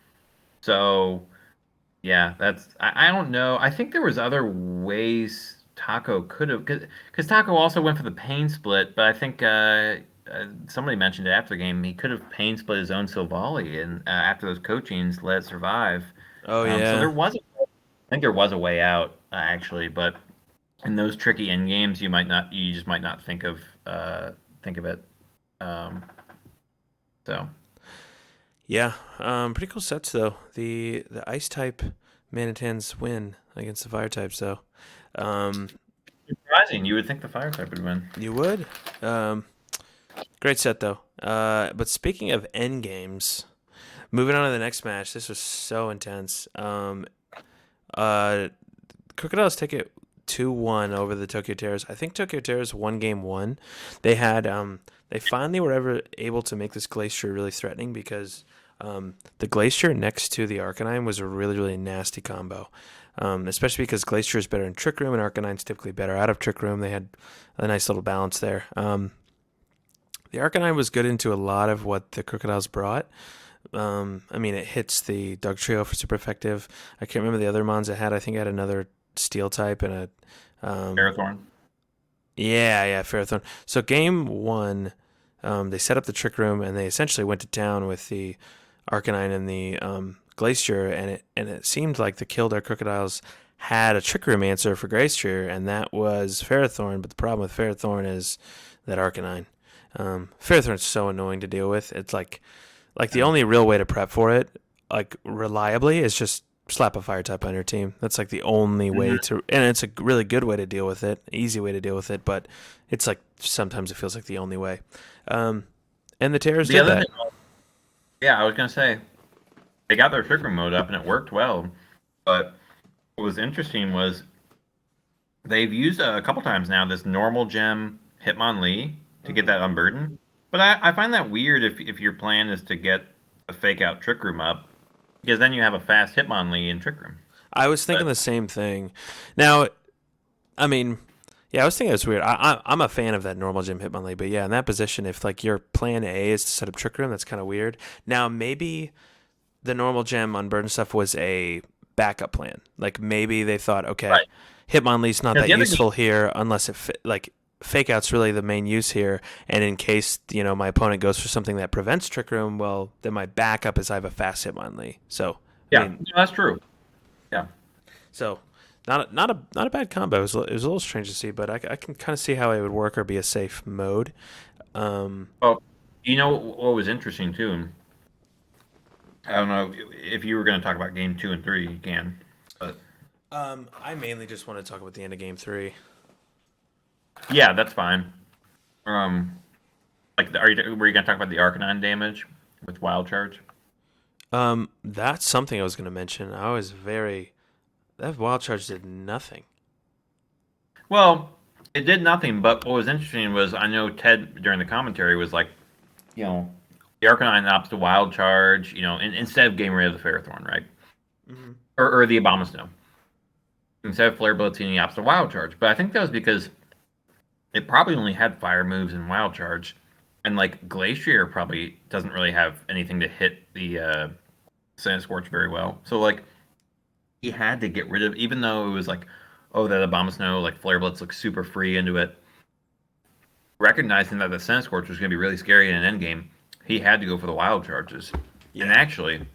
so yeah, I don't know. I think there was other ways Taco could have because Taco also went for the pain split, but I think somebody mentioned it after the game. He could have pain split his own Silvally, and after those coachings, let it survive. Oh So yeah. I think there was a way out actually, but in those tricky end games, you just might not think of it. Um, so Yeah. Pretty cool sets though. The ice type Manitans win against the fire types though. Um, surprising, you would think the fire type would win. you would. Um, Great set though. But speaking of end games, moving on to the next match. This was so intense. Uh, Crocodiles take it 2-1 over the Tokyo Terrors. I think Tokyo Terrors won game 1. They had they finally were ever able to make this Glacier really threatening because the Glacier next to the Arcanine was a really really nasty combo. Especially because Glacier is better in Trick Room and Arcanine's typically better out of Trick Room. They had a nice little balance there. The Arcanine was good into a lot of what the Crocodiles brought. I mean, it hits the Dug Trio for super effective. I can't remember the other mons it had. I think it had another Steel type and a. Marathon. Yeah, Ferrothorn. So game 1, they set up the Trick Room and they essentially went to town with the Arcanine and the Glacier, and it seemed like the Kildare Crocodiles had a Trick Room answer for Glacier, and that was Ferrothorn. But the problem with Ferrothorn is that Arcanine. Ferrothorn's so annoying to deal with. It's like the only real way to prep for it, like reliably, is just slap a fire type on your team. That's like the only way Mhm. to, and it's a really good way to deal with it, easy way to deal with it. But it's like sometimes it feels like the only way. Um, and the Terrors The did other thing, that. yeah, I was gonna say they got their trick room mode up and it worked well. But what was interesting was they've used a couple times now this normal gem Hitmonlee to get Mhm. that unburden. But I find that weird if your plan is to get a fake out trick room up, because then you have a fast Hitmonlee in trick room. I was thinking But the same thing. Now, I mean, yeah, I was thinking it was weird. I'm a fan of that normal gym Hitmonlee, but yeah, in that position, if like your plan A is to set up Trick Room, that's kind of weird. Now, maybe the normal gem unburden stuff was a backup plan. Like maybe they thought, okay, right, Hitmonlee's not because that the other game, useful here unless like fake out's really the main use here. And in case my opponent goes for something that prevents Trick Room, well, then my backup is I have a fast Hitmonlee. So I yeah, mean, no, that's true. Yeah. so not a bad combo. It was a little strange to see, but I can kind of see how it would work or be a safe mode. Um, Well, you know what was interesting too? I don't know if you were going to talk about game 2 and 3, you can. But I mainly just want to talk about the end of game three. yeah, that's fine. Um, like, were you going to talk about the Arcanine damage with Wild Charge? That's something I was going to mention. I was very that wild charge did nothing. Well, it did nothing. But what was interesting was I know Ted during the commentary was like, you know, the Arcanine opts to Wild Charge, instead of getting rid of the Ferrothorn, right? Hmm. Or the Abomasnow. Instead of Flare Blitzing, he opts to Wild Charge. But I think that was because it probably only had fire moves and Wild Charge, and like Glacier probably doesn't really have anything to hit the Sand Scorch very well. So like he had to get rid of, even though it was like, oh, that Abomasnow, like Flare Blitz looks super free into it. Recognizing that the Sand Scorch was going to be really scary in an endgame, he had to go for the Wild Charges, and Yeah. actually,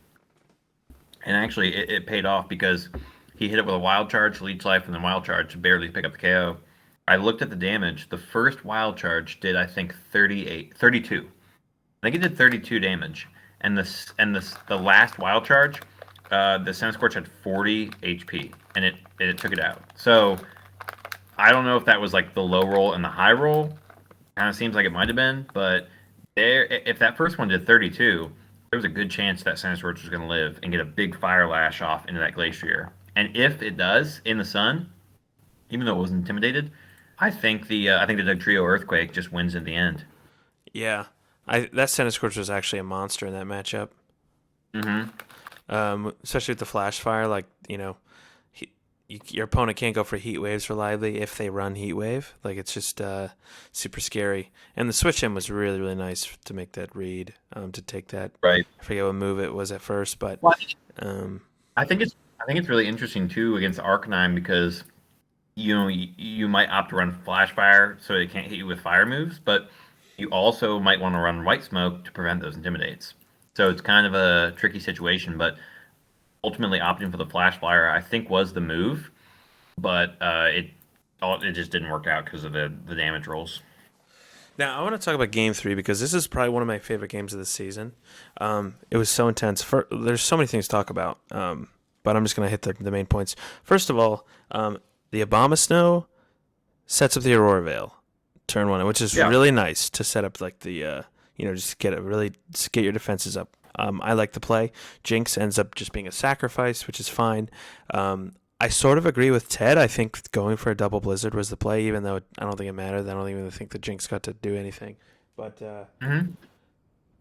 it paid off because he hit it with a Wild Charge, Leech Life, and then Wild Charge to barely pick up the KO. I looked at the damage. The first Wild Charge did, I think, 32. I think it did 32 damage, and the last Wild Charge, the Sun Scorch had 40 HP, and it took it out. So I don't know if that was like the low roll and the high roll. Kind of seems like it might have been, but if that first one did 32, there was a good chance that Sun Scorch was going to live and get a big fire lash off into that Glacier. And if it does in the sun, even though it was intimidated, I think the Doug Trio Earthquake just wins in the end. Yeah. That Senate Scorch was actually a monster in that matchup. Mm-hmm. Especially with the flash fire, like your opponent can't go for heat waves reliably if they run heat wave. Like it's just super scary. And the switch in was really really nice to make that read, to take that. Right. I forget what move it was at first, but Well, um, I think it's really interesting too against Arcanine because you might opt to run Flash Fire so it can't hit you with fire moves, but you also might want to run White Smoke to prevent those intimidates. So it's kind of a tricky situation, but ultimately opting for the Flash Fire I think was the move, but it just didn't work out because of the damage rolls. now I want to talk about Game Three because this is probably one of my favorite games of the season. It was so intense. There's so many things to talk about, but I'm just gonna hit the main points. First of all, the Abomasnow sets up the Aurora Veil turn one, which is Yeah. really nice to set up like the just just get your defenses up. I like the play. Jinx ends up just being a sacrifice, which is fine. I sort of agree with Ted. I think going for a double blizzard was the play, even though I don't think it mattered. I don't even think the Jinx got to do anything. But Hmm.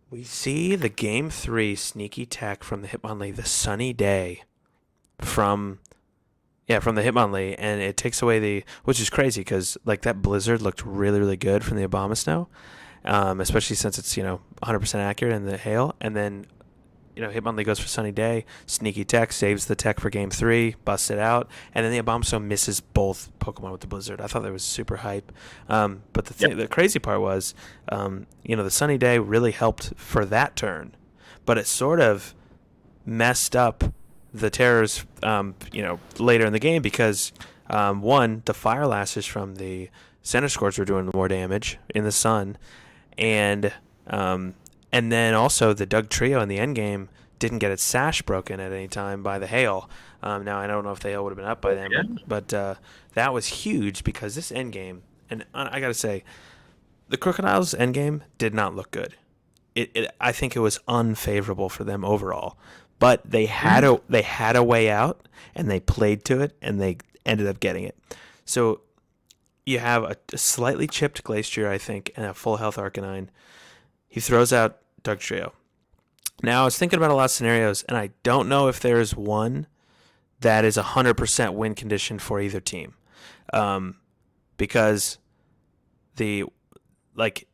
we see the game three sneaky tech from the Hitmonlee, the sunny day from from the Hitmonlee, and it takes away which is crazy because like that blizzard looked really really good from the Abomasnow, especially since it's 100% accurate in the hail, and then Hitmonlee goes for sunny day, sneaky tech saves the tech for game three, busts it out, and then the Abomasnow misses both Pokemon with the blizzard. I thought that was super hype, but Yep. the crazy part was, the sunny day really helped for that turn, but it sort of messed up the Terrors, later in the game because, one, the fire lashes from the center scores were doing more damage in the sun, and and then also the Doug Trio in the end game didn't get its sash broken at any time by the hail. Now I don't know if the hail would have been up by then, Yeah. but that was huge because this endgame, and I gotta say, the Crocodiles endgame did not look good. I think it was unfavorable for them overall, but Mhm. they had a way out, and they played to it, and they ended up getting it. So you have a slightly chipped Glacier, I think, and a full health Arcanine. He throws out Dugtrio. Now I was thinking about a lot of scenarios, and I don't know if there is one that is 100% win condition for either team, um, because the like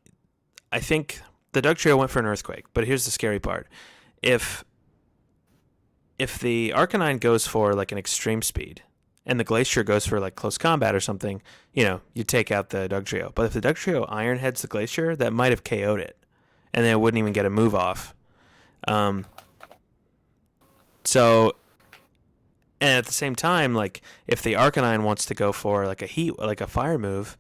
I think the Dugtrio went for an Earthquake, but here's the scary part: if the Arcanine goes for like an extreme speed, and the Glacier goes for like close combat or something, you take out the Dugtrio. But if the Dugtrio Iron Heads the Glacier, that might have KO'd it, and then it wouldn't even get a move off. Um, so and at the same time, like if the Arcanine wants to go for like like a fire move,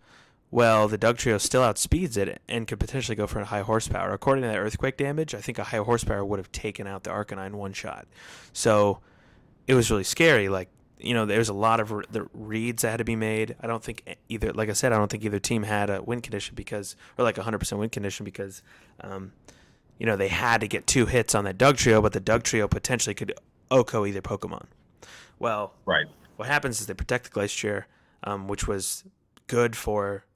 well, the Dugtrio still outspeeds it and could potentially go for a high horsepower. According to that earthquake damage, I think a high horsepower would have taken out the Arcanine one shot. So it was really scary. Like, there's a lot of the reads that had to be made. I don't think either, like I said, I don't think either team had a win condition or like 100% win condition because, they had to get 2 hits on that Dugtrio, but the Dugtrio potentially could OHKO either Pokemon. Well, Right. what happens is they protect the Glacier, which was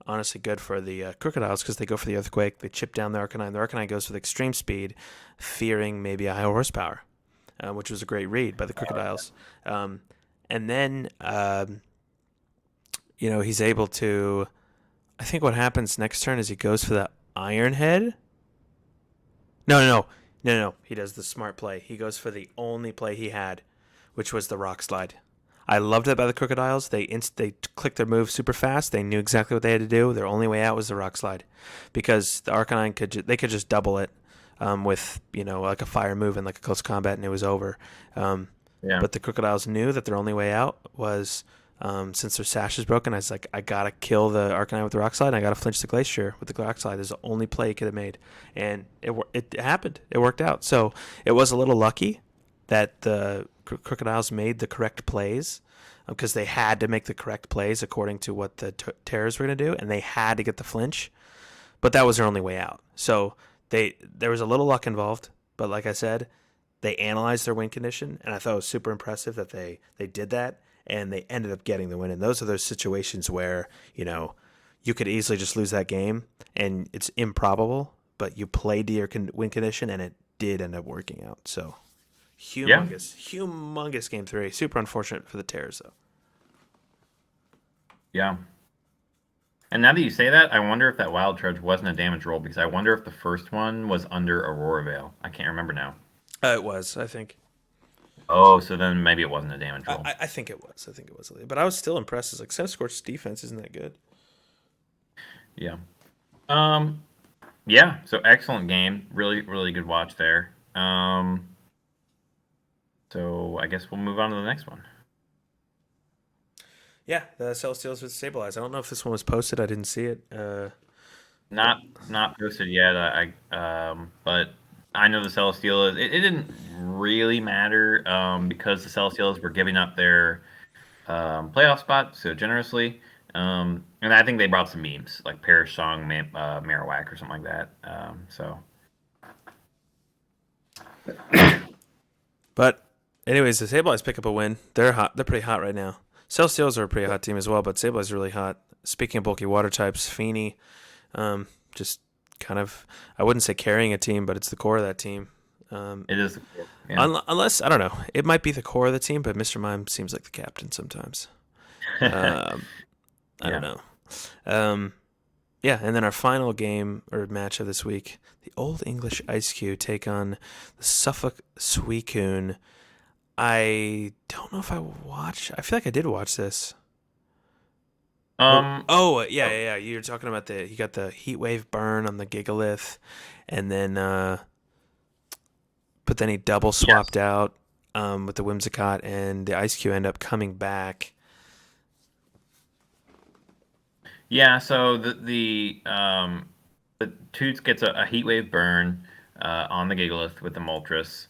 honestly good for the Crocodiles because they go for the Earthquake. They chip down the Arcanine. The Arcanine goes with extreme speed, fearing maybe a high horsepower, which was a great read by the Crocodiles. And then, he's able to. I think what happens next turn is he goes for the Iron Head. No. He does the smart play. He goes for the only play he had, which was the Rock Slide. I loved it by the Crocodiles. They clicked their move super fast. They knew exactly what they had to do. Their only way out was the Rock Slide, because the Arcanine they could just double it with like a fire move and like a close combat, and it was over. Um, Yeah. but the Crocodiles knew that their only way out was since their sash is broken. I was like, I gotta kill the Arcanine with the Rock Slide. And I gotta flinch the Glacier with the Rock Slide. Is the only play he could have made, and it happened. It worked out. So it was a little lucky that the Crocodiles made the correct plays because they had to make the correct plays according to what the Terrors were going to do, and they had to get the flinch. But that was their only way out. So there was a little luck involved, but like I said, they analyzed their win condition, and I thought it was super impressive that they did that, and they ended up getting the win. And those are those situations where you could easily just lose that game, and it's improbable, but you played to your win condition, and it did end up working out. So Yeah. humongous game three. Super unfortunate for the Terrors though. Yeah. And now that you say that, I wonder if that Wild Charge wasn't a damage roll because I wonder if the first one was under Aurora Veil. I can't remember now. It was, I think. Oh, so then maybe it wasn't a damage roll. I think it was. I think it was. But I was still impressed. It's like Centiskorch's defense isn't that good. Yeah. Um. Yeah. So excellent game. Really, really good watch there. So I guess we'll move on to the next one. Yeah, the Celestials with Stabilize. I don't know if this one was posted. I didn't see it. Not posted yet. But I know the Celestials. It didn't really matter because the Celestials were giving up their playoff spot so generously. And I think they brought some memes like Perish Song, Marowak, or something like that. So But anyways, the Stabilize pick up a win. They're hot. They're pretty hot right now. Celestials are a pretty hot team as well, but Stabilize is really hot. Speaking of bulky water types, Feeney, just kind of, I wouldn't say carrying a team, but it's the core of that team. it is. Yeah. Unless, I don't know, it might be the core of the team, but Mr. Mime seems like the captain sometimes. Um, I don't know. Yeah, and then our final game or match of this week, the Old English Ice Cube take on the Suffolk Suicune. I don't know if I feel like I did watch this. Yeah. You're talking about he got the heat wave burn on the Gigalith, and then but then he double swapped Yes. out with the Whimsicott, and the Ice Cube end up coming back. Yeah. So the Toots gets a heat wave burn on the Gigalith with the Moltres.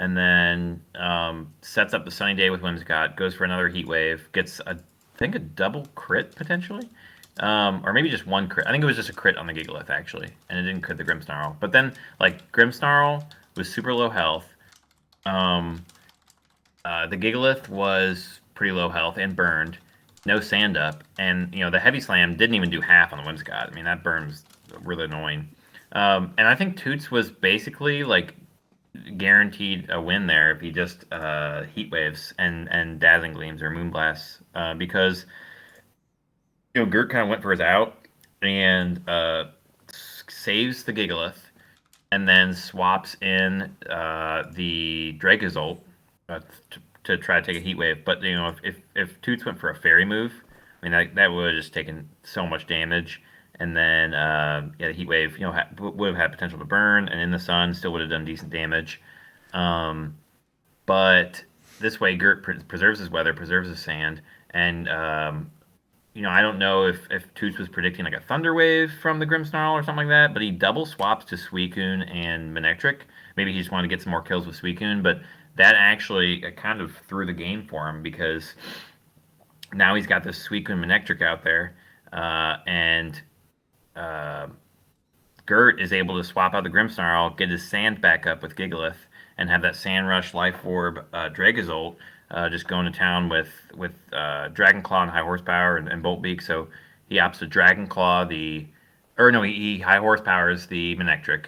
and then sets up the Sunny Day with Whimsicott, goes for another Heat Wave, gets I think a double crit potentially, or maybe just one crit. I think it was just a crit on the Gigalith actually, and it didn't crit the Grimmsnarl. But then like Grimmsnarl was super low health. Um, the Gigalith was pretty low health and burned, no sand up, and the Heavy Slam didn't even do half on the Whimsicott. I mean that burn was really annoying. And I think Toots was basically like guaranteed a win there if he just Heat Waves and Dazzling Gleams or Moonblasts, because Gert kind of went for his out and saves the Gigalith and then swaps in the Dracozolt to try to take a Heat Wave. But if Toots went for a Fairy move, I mean that would have just taken so much damage. And then yeah, the Heat Wave would have had potential to burn, and in the sun still would have done decent damage. But this way, Gert preserves his weather, preserves his sand, and I don't know if Toots was predicting like a Thunder Wave from the Grimmsnarl or something like that, but he double swaps to Suicune and Manectric. Maybe he just wanted to get some more kills with Suicune, but that actually kind of threw the game for him because now he's got this Suicune Manectric out there, and uh, Gert is able to swap out the Grimmsnarl, get his sand back up with Gigalith, and have that Sand Rush Life Orb Dragozolt just going to town with Dragon Claw and High Horsepower and Bolt Beak. So he opts to Dragon Claw or no, he High Horsepowers the Manectric.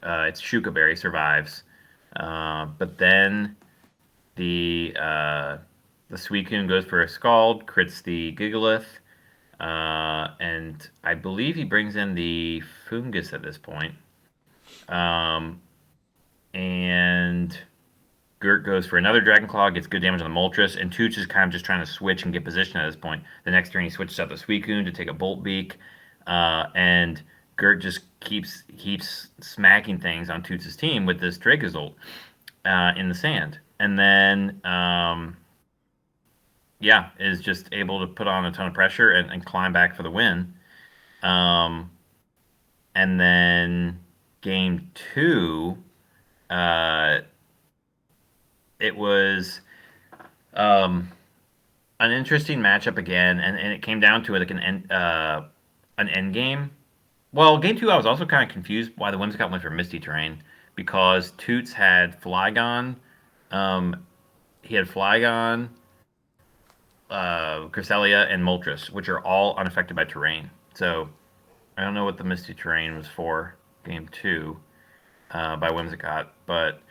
It's Shuka Berry survives, but then the Suicune goes for a Scald, crits the Gigalith, and I believe he brings in the Fungus at this point. Um, and Gert goes for another Dragon Claw, gets good damage on the Moltres, and Tooch is kind of just trying to switch and get position at this point. The next turn he switches out the Suicune to take a Bolt Beak, and Gert just keeps smacking things on Toots' team with this Dracozolt in the sand. And then yeah, is just able to put on a ton of pressure and climb back for the win. Um, and then game two, uh, it was an interesting matchup again, and it came down to like an end game. Well, game two, I was also kind of confused why the Whimsicott went for Misty Terrain because Toots had Flygon. Um, he had Flygon, Cresselia, and Moltres, which are all unaffected by terrain. So I don't know what the Misty Terrain was for game two by Whimsicott, but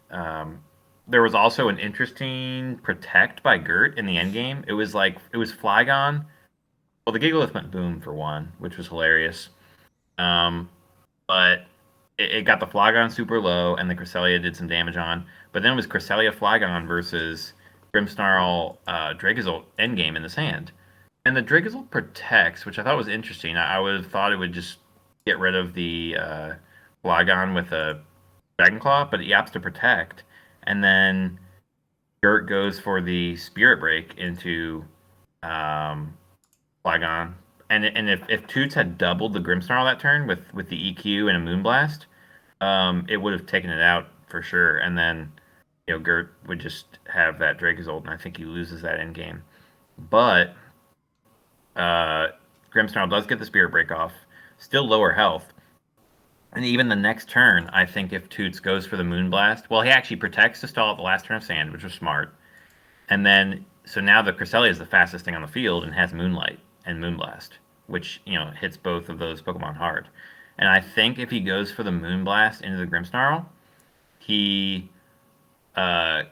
um, there was also an interesting Protect by Gert in the end game. It was Flygon. Well, the Gigalith went boom for one, which was hilarious. Um, but it got the Flygon super low, and the Cresselia did some damage on. But then it was Cresselia Flygon versus Grimmsnarl Dracozolt endgame in the sand. And the Dracozolt protects, which I thought was interesting. I would have thought it would just get rid of the Flygon with a Dragon Claw, but it opts to protect. And then Gert goes for the Spirit Break into Flygon. And if Toots had doubled the Grimmsnarl that turn with the EQ and a Moonblast, it would have taken it out for sure. And then Gert would just have that Dracozolt, and I think he loses that end game. But Grimmsnarl does get the Spirit Break off, still lower health. And even the next turn, I think if Toots goes for the Moonblast, well, he actually protects to stall at the last turn of Sand, which was smart. And then, so now the Cresselia is the fastest thing on the field and has Moonlight and Moonblast, which, hits both of those Pokemon hard. And I think if he goes for the Moonblast into the Grimmsnarl, he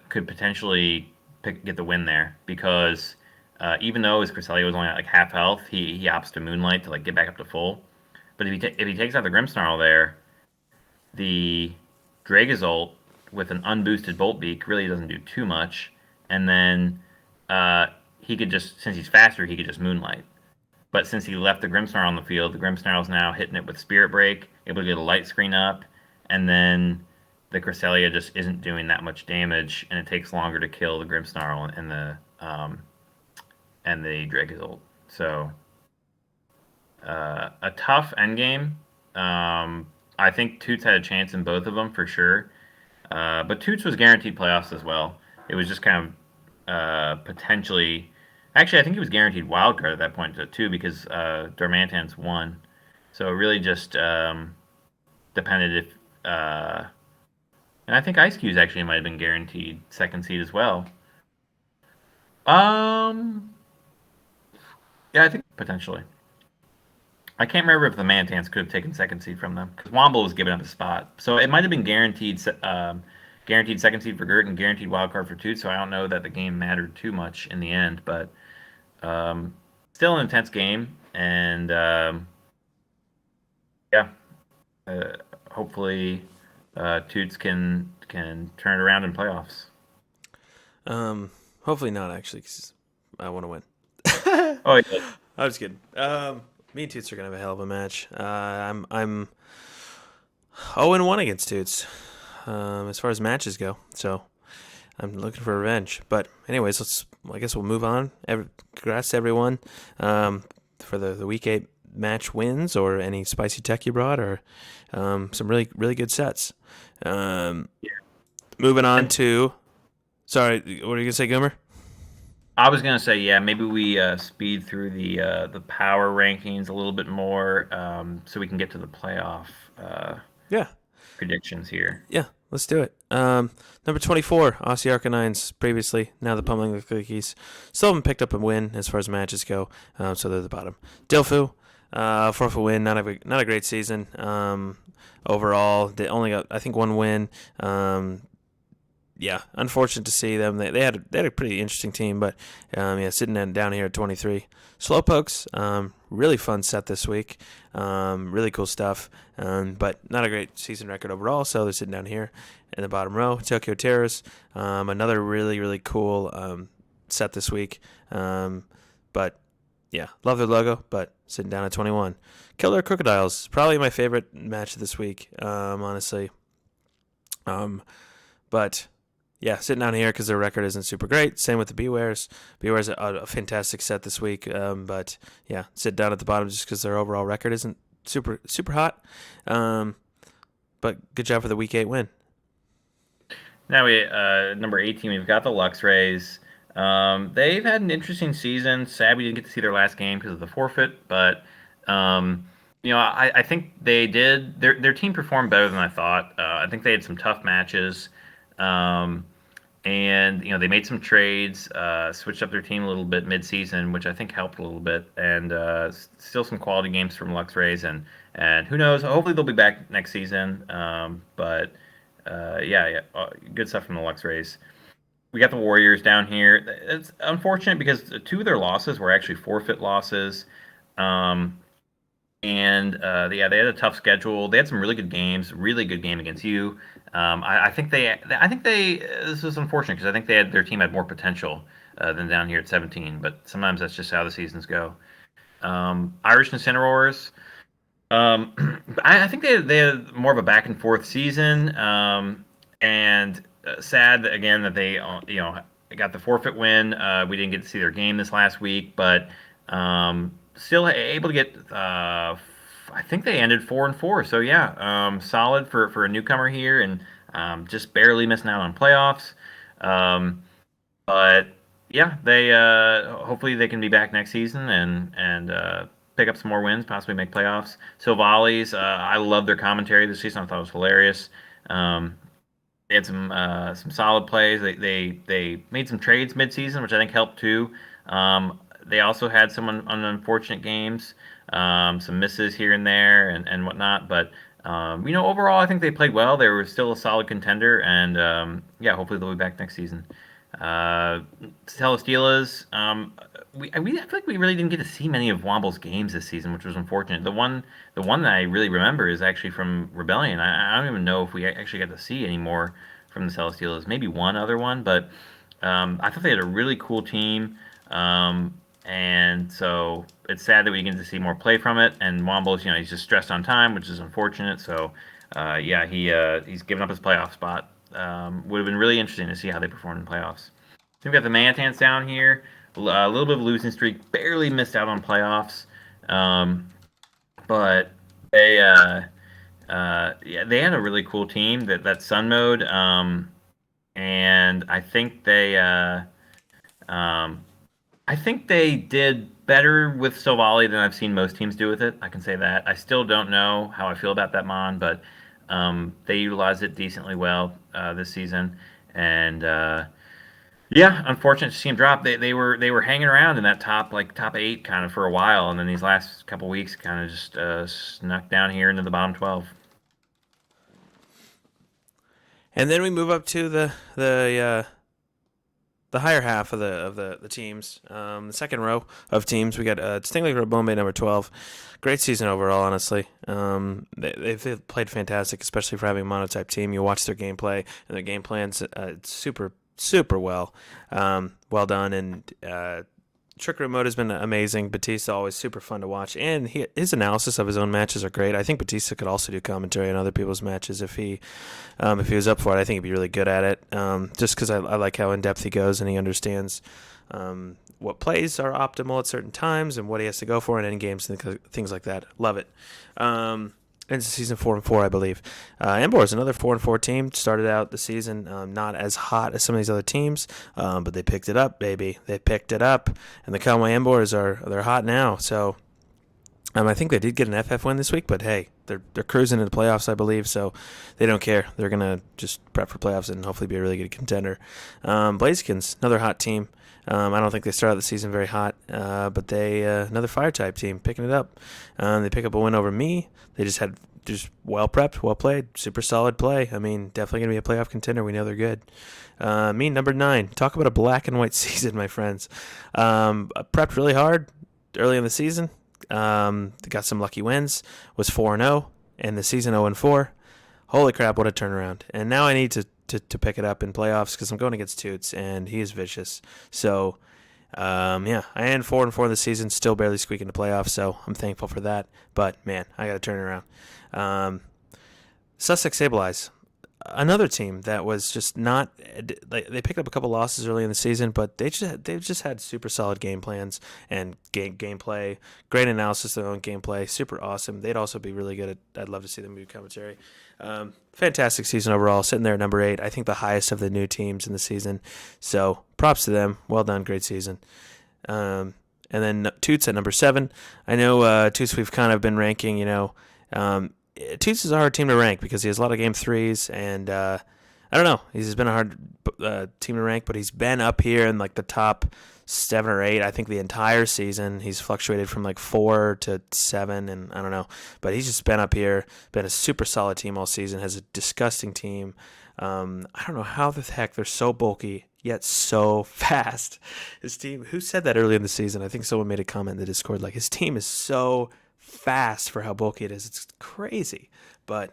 could potentially get the win there because even though his Cresselia was only at like half health, he opts to Moonlight to like get back up to full. But if he takes out the Grimmsnarl there, the Dragozolt with an unboosted Bolt Beak really doesn't do too much, and then he could just, since he's faster, he could just Moonlight. But since he left the Grimmsnarl on the field, the Grimmsnarl's now hitting it with Spirit Break, able to get a light screen up, and then the Cresselia just isn't doing that much damage, and it takes longer to kill the Grimmsnarl and the Dracozolt. So a tough endgame. I think Toots had a chance in both of them for sure. But Toots was guaranteed playoffs as well. It was just kind of potentially. Actually, I think he was guaranteed wild card at that point too because Darmantans won. So it really just depended if. And I think Ice Cubes actually might have been guaranteed second seed as well. Um, yeah, I think potentially. I can't remember if the Mantans could have taken second seed from them because Womble was giving up a spot, so it might have been guaranteed second seed for Gert and guaranteed wild card for Toot. So I don't know that the game mattered too much in the end, but um, still an intense game, and yeah, uh, hopefully Toots can turn it around in playoffs. Hopefully not actually, 'cause I want to win. Oh yeah, I was kidding. Me and Toots are gonna have a hell of a match. I'm 0-1 against Toots, as far as matches go. So I'm looking for revenge. But anyways, I guess we'll move on. Congrats to everyone for the week 8 match wins, or any spicy tech you brought, or some really good sets. Um, moving on and to, sorry, what are you gonna say, Goomer? I was gonna say, yeah, maybe we speed through the power rankings a little bit more, so we can get to the playoff Yeah, predictions here. yeah, let's do it. Number 24, Aussie Arcanines, previously, now the Pummeling the Cookies. Still haven't picked up a win as far as matches go, so they're the bottom. Dilfu, 4th win, not a great season. Overall, they only got, I think, one win. Yeah, unfortunate to see them. They had a pretty interesting team, but yeah, sitting down here at 23. Slowpokes, really fun set this week. Really cool stuff, but not a great season record overall. So they're sitting down here in the bottom row. Tokyo Terrors, another really cool set this week. But yeah, love their logo, but sitting down at 21. Killer Crocodiles, probably my favorite match this week, honestly. But yeah, sitting down here because their record isn't super great. Same with the Bewares. Bewares a fantastic set this week, but yeah, sit down at the bottom just because their overall record isn't super hot. But good job for the week 8 win. Now we number 18, we've got the Lux Rays. They've had an interesting season. Sad we didn't get to see their last game because of the forfeit, but um, I think they did. Their team performed better than I thought. I think they had some tough matches. Um, and they made some trades, switched up their team a little bit mid-season, which I think helped a little bit, and still some quality games from Lux Rays, and who knows? Hopefully they'll be back next season. Yeah, good stuff from the Lux Rays. We got the Warriors down here. It's unfortunate because two of their losses were actually forfeit losses. Um, and yeah, they had a tough schedule. They had some really good games. Really good game against you. I think they. This was unfortunate because I think their team had more potential than down here at 17. But sometimes that's just how the seasons go. Irish Incineroars. I think they had more of a back and forth season. And sad again that they got the forfeit win. We didn't get to see their game this last week, but still able to get. I think they ended 4-4. So yeah, solid for a newcomer here, and just barely missing out on playoffs. Um, but yeah, they hopefully they can be back next season and pick up some more wins, possibly make playoffs. Silvali's, I love their commentary this season. I thought it was hilarious. Um, they had some solid plays. They made some trades midseason, which I think helped too. They also had some unfortunate games, some misses here and there and whatnot. But overall, I think they played well. They were still a solid contender, and yeah, hopefully they'll be back next season. Celesteelas, I feel like we really didn't get to see many of Womble's games this season, which was unfortunate. The one that I really remember is actually from Rebellion. I don't even know if we actually got to see any more from the Celesteelas. Maybe one other one, but I thought they had a really cool team. And so it's sad that we get to see more play from it. And Womble's, he's just stressed on time, which is unfortunate. So yeah, he's given up his playoff spot. Would have been really interesting to see how they performed in playoffs. So we've got the Mantans down here. A little bit of a losing streak. Barely missed out on playoffs. But they Yeah, they had a really cool team that Sun mode, and um, I think they did better with Silvally than I've seen most teams do with it. I can say that. I still don't know how I feel about that mon, but they utilized it decently well this season, and yeah, unfortunate to see him drop. They were hanging around in that top 8 kind of for a while, and then these last couple weeks kind of just snuck down here into the bottom 12. And then we move up to the higher half of the teams. The second row of teams, we got Stingray Bombe number 12. Great season overall, honestly. They've played fantastic, especially for having a monotype team. You watch their gameplay, and their game plan's super, super well done. And Trick Room mode has been amazing. Batista always super fun to watch, and his analysis of his own matches are great. I think Batista could also do commentary on other people's matches if he was up for it. I think he'd be really good at it. Just because I like how in depth he goes and he understands what plays are optimal at certain times and what he has to go for in end games and things like that. Love it. Ends the season 4-4, I believe. Embor is another 4-4 team. Started out the season not as hot as some of these other teams, but they picked it up, baby. They picked it up, and the Conway Embors they're hot now. So I think they did get an FF win this week, but hey, they're cruising into the playoffs, I believe. So they don't care. They're gonna just prep for playoffs and hopefully be a really good contender. Blazekins, another hot team. I don't think they started the season very hot, but they another fire type team picking it up. They pick up a win over me. They just well prepped, well played, super solid play. I mean, definitely gonna be a playoff contender. We know they're good. Me, number 9. Talk about a black and white season, my friends. Prepped really hard early in the season. They got some lucky wins. Was 4-0, and the season 0-4. Holy crap, what a turnaround! And now I need to pick it up in playoffs because I'm going against Toots, and he is vicious. So, yeah, I am 4-4 this season, still barely squeaking to playoffs, so I'm thankful for that. But, man, I got to turn it around. Sussex Sableyes, another team that was just not. They picked up a couple losses early in the season, but they've just had super solid game plans and gameplay. Great analysis of their own gameplay, super awesome. They'd also be really good at. I'd love to see them do commentary. Fantastic season overall, sitting there at number 8. I think the highest of the new teams in the season. So props to them. Well done, great season. And then Toots at number 7. I know Toots we've kind of been ranking, Toots is a hard team to rank because he has a lot of game 3s, and I don't know. He's been a hard team to rank, but he's been up here in like the top 7 or 8. I think the entire season he's fluctuated from like 4 to 7, and I don't know. But he's just been up here, been a super solid team all season. Has a disgusting team. I don't know how the heck they're so bulky yet so fast. His team. Who said that early in the season? I think someone made a comment in the Discord like his team is so fast for how bulky it is. It's crazy. But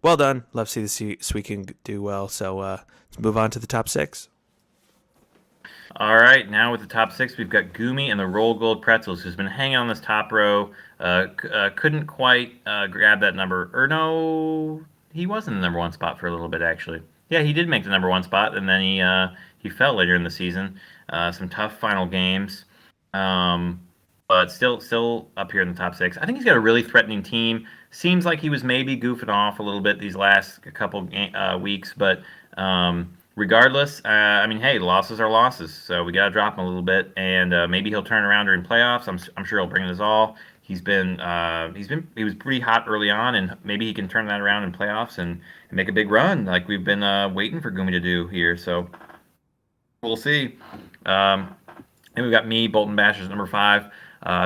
well done. Love to see the Suicune do well. So let's move on to the top 6. All right, now with the top 6, we've got Gumi and the Roll Gold Pretzels, who's been hanging on this top row. Couldn't quite grab that number. Or no, he was in the number 1 spot for a little bit, actually. Yeah, he did make the number 1 spot, and then he fell later in the season. Some tough final games. But still up here in the top 6. I think he's got a really threatening team. Seems like he was maybe goofing off a little bit these last couple weeks, but regardless, I mean, hey, losses are losses, so we gotta drop him a little bit, and maybe he'll turn around during playoffs. I'm sure he'll bring it his all. He was pretty hot early on, and maybe he can turn that around in playoffs and make a big run like we've been waiting for Gumi to do here. So we'll see. And we've got me, Bolton Bashers, number 5.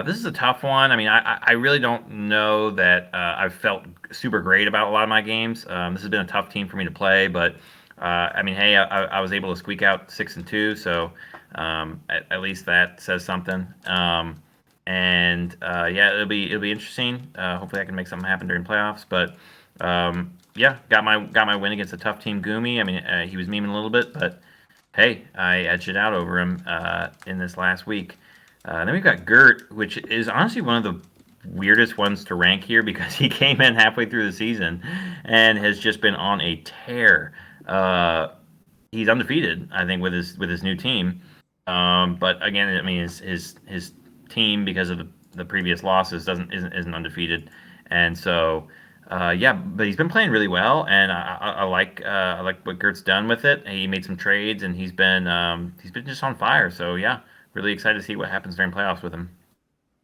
This is a tough one. I mean, I really don't know that I've felt super great about a lot of my games. This has been a tough team for me to play, but I mean, hey, I was able to squeak out 6-2, so at least that says something. And yeah, it'll be interesting. Hopefully, I can make something happen during playoffs. But yeah, got my win against a tough team, Gumi. I mean, he was memeing a little bit, but hey, I edged it out over him in this last week. Then we've got Gert, which is honestly one of the weirdest ones to rank here because he came in halfway through the season and has just been on a tear. He's undefeated, I think, with his new team. But again, I mean, his team, because of the previous losses, isn't undefeated, and so Yeah, but he's been playing really well, and I like what Gert's done with it. He made some trades, and he's been just on fire. So yeah, really excited to see what happens during playoffs with him.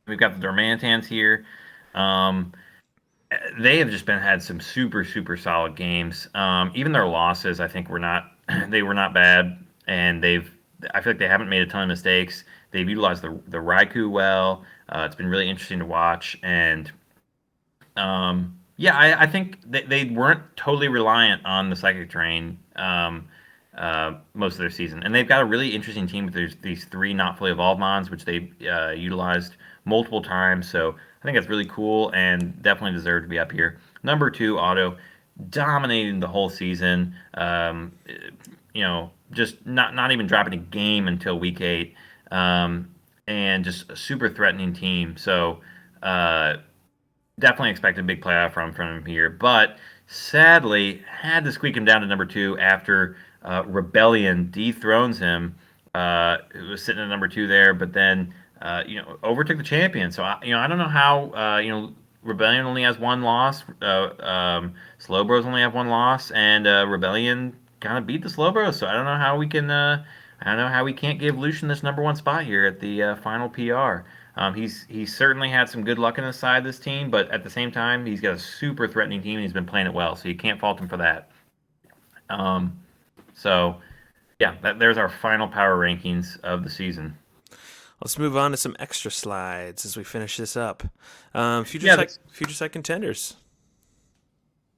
We've got the Dormantans here. Um, they have just been had some super solid games. Even their losses, I think, were not they were not bad, and I feel like they haven't made a ton of mistakes. They've utilized the Raikou well. It's been really interesting to watch, and yeah, I think they weren't totally reliant on the Psychic Terrain most of their season, and they've got a really interesting team with these three not fully evolved mons, which they utilized multiple times. So I think that's really cool and definitely deserve to be up here. Number two, Auto, dominating the whole season. Just not even dropping a game until week 8, and just a super threatening team. So. Definitely expect a big playoff run from him here, but sadly had to squeak him down to number 2 after Rebellion dethrones him. It was sitting at number 2 there, but then overtook the champion. So I don't know how Rebellion only has one loss. Slowbros only have one loss, and Rebellion kind of beat the Slowbros. So I don't know how we can. I don't know how we can't give Lucian this number 1 spot here at the final PR. He's certainly had some good luck on his side this team, but at the same time, he's got a super threatening team and he's been playing it well, so you can't fault him for that. Um, so yeah, there's our final power rankings of the season. Let's move on to some extra slides as we finish this up. Yeah, Future site contenders.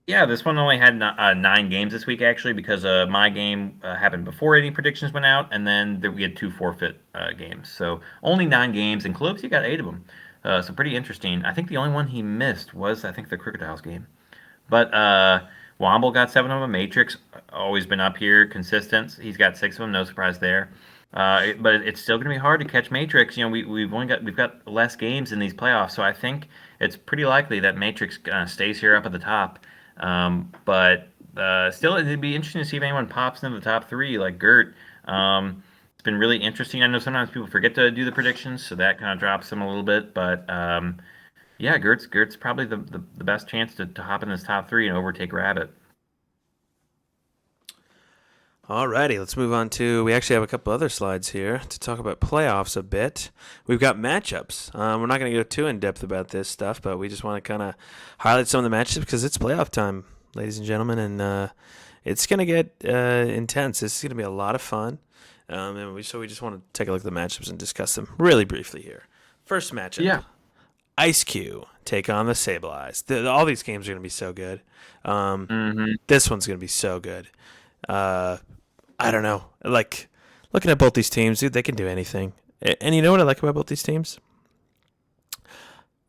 yeah. This one only had 9 games this week actually because my game happened before any predictions went out, and then we had 2 forfeit games. So only 9 games, and Cloaks, you got 8 of them. So pretty interesting. I think the only one he missed was I think the Crocodiles game. But Womble got 7 of them. Matrix always been up here, consistent. He's got 6 of them. No surprise there. But it's still going to be hard to catch Matrix. We've got less games in these playoffs, so I think it's pretty likely that Matrix stays here up at the top. But still, it'd be interesting to see if anyone pops into the top 3 like Gert. It's been really interesting. I know sometimes people forget to do the predictions, so that kind of drops them a little bit. But yeah, Gert's probably the best chance to hop in this top 3 and overtake Rabbit. Alrighty, let's move on to. We actually have a couple other slides here to talk about playoffs a bit. We've got matchups. We're not going to go too in depth about this stuff, but we just want to kind of highlight some of the matchups because it's playoff time, ladies and gentlemen, and it's going to get intense. This is going to be a lot of fun, so we just want to take a look at the matchups and discuss them really briefly here. First matchup. Yeah. Ice Cube take on the Sableyes. All these games are going to be so good. Mm-hmm. This one's going to be so good. I don't know. Like, looking at both these teams, dude, they can do anything. And you know what I like about both these teams?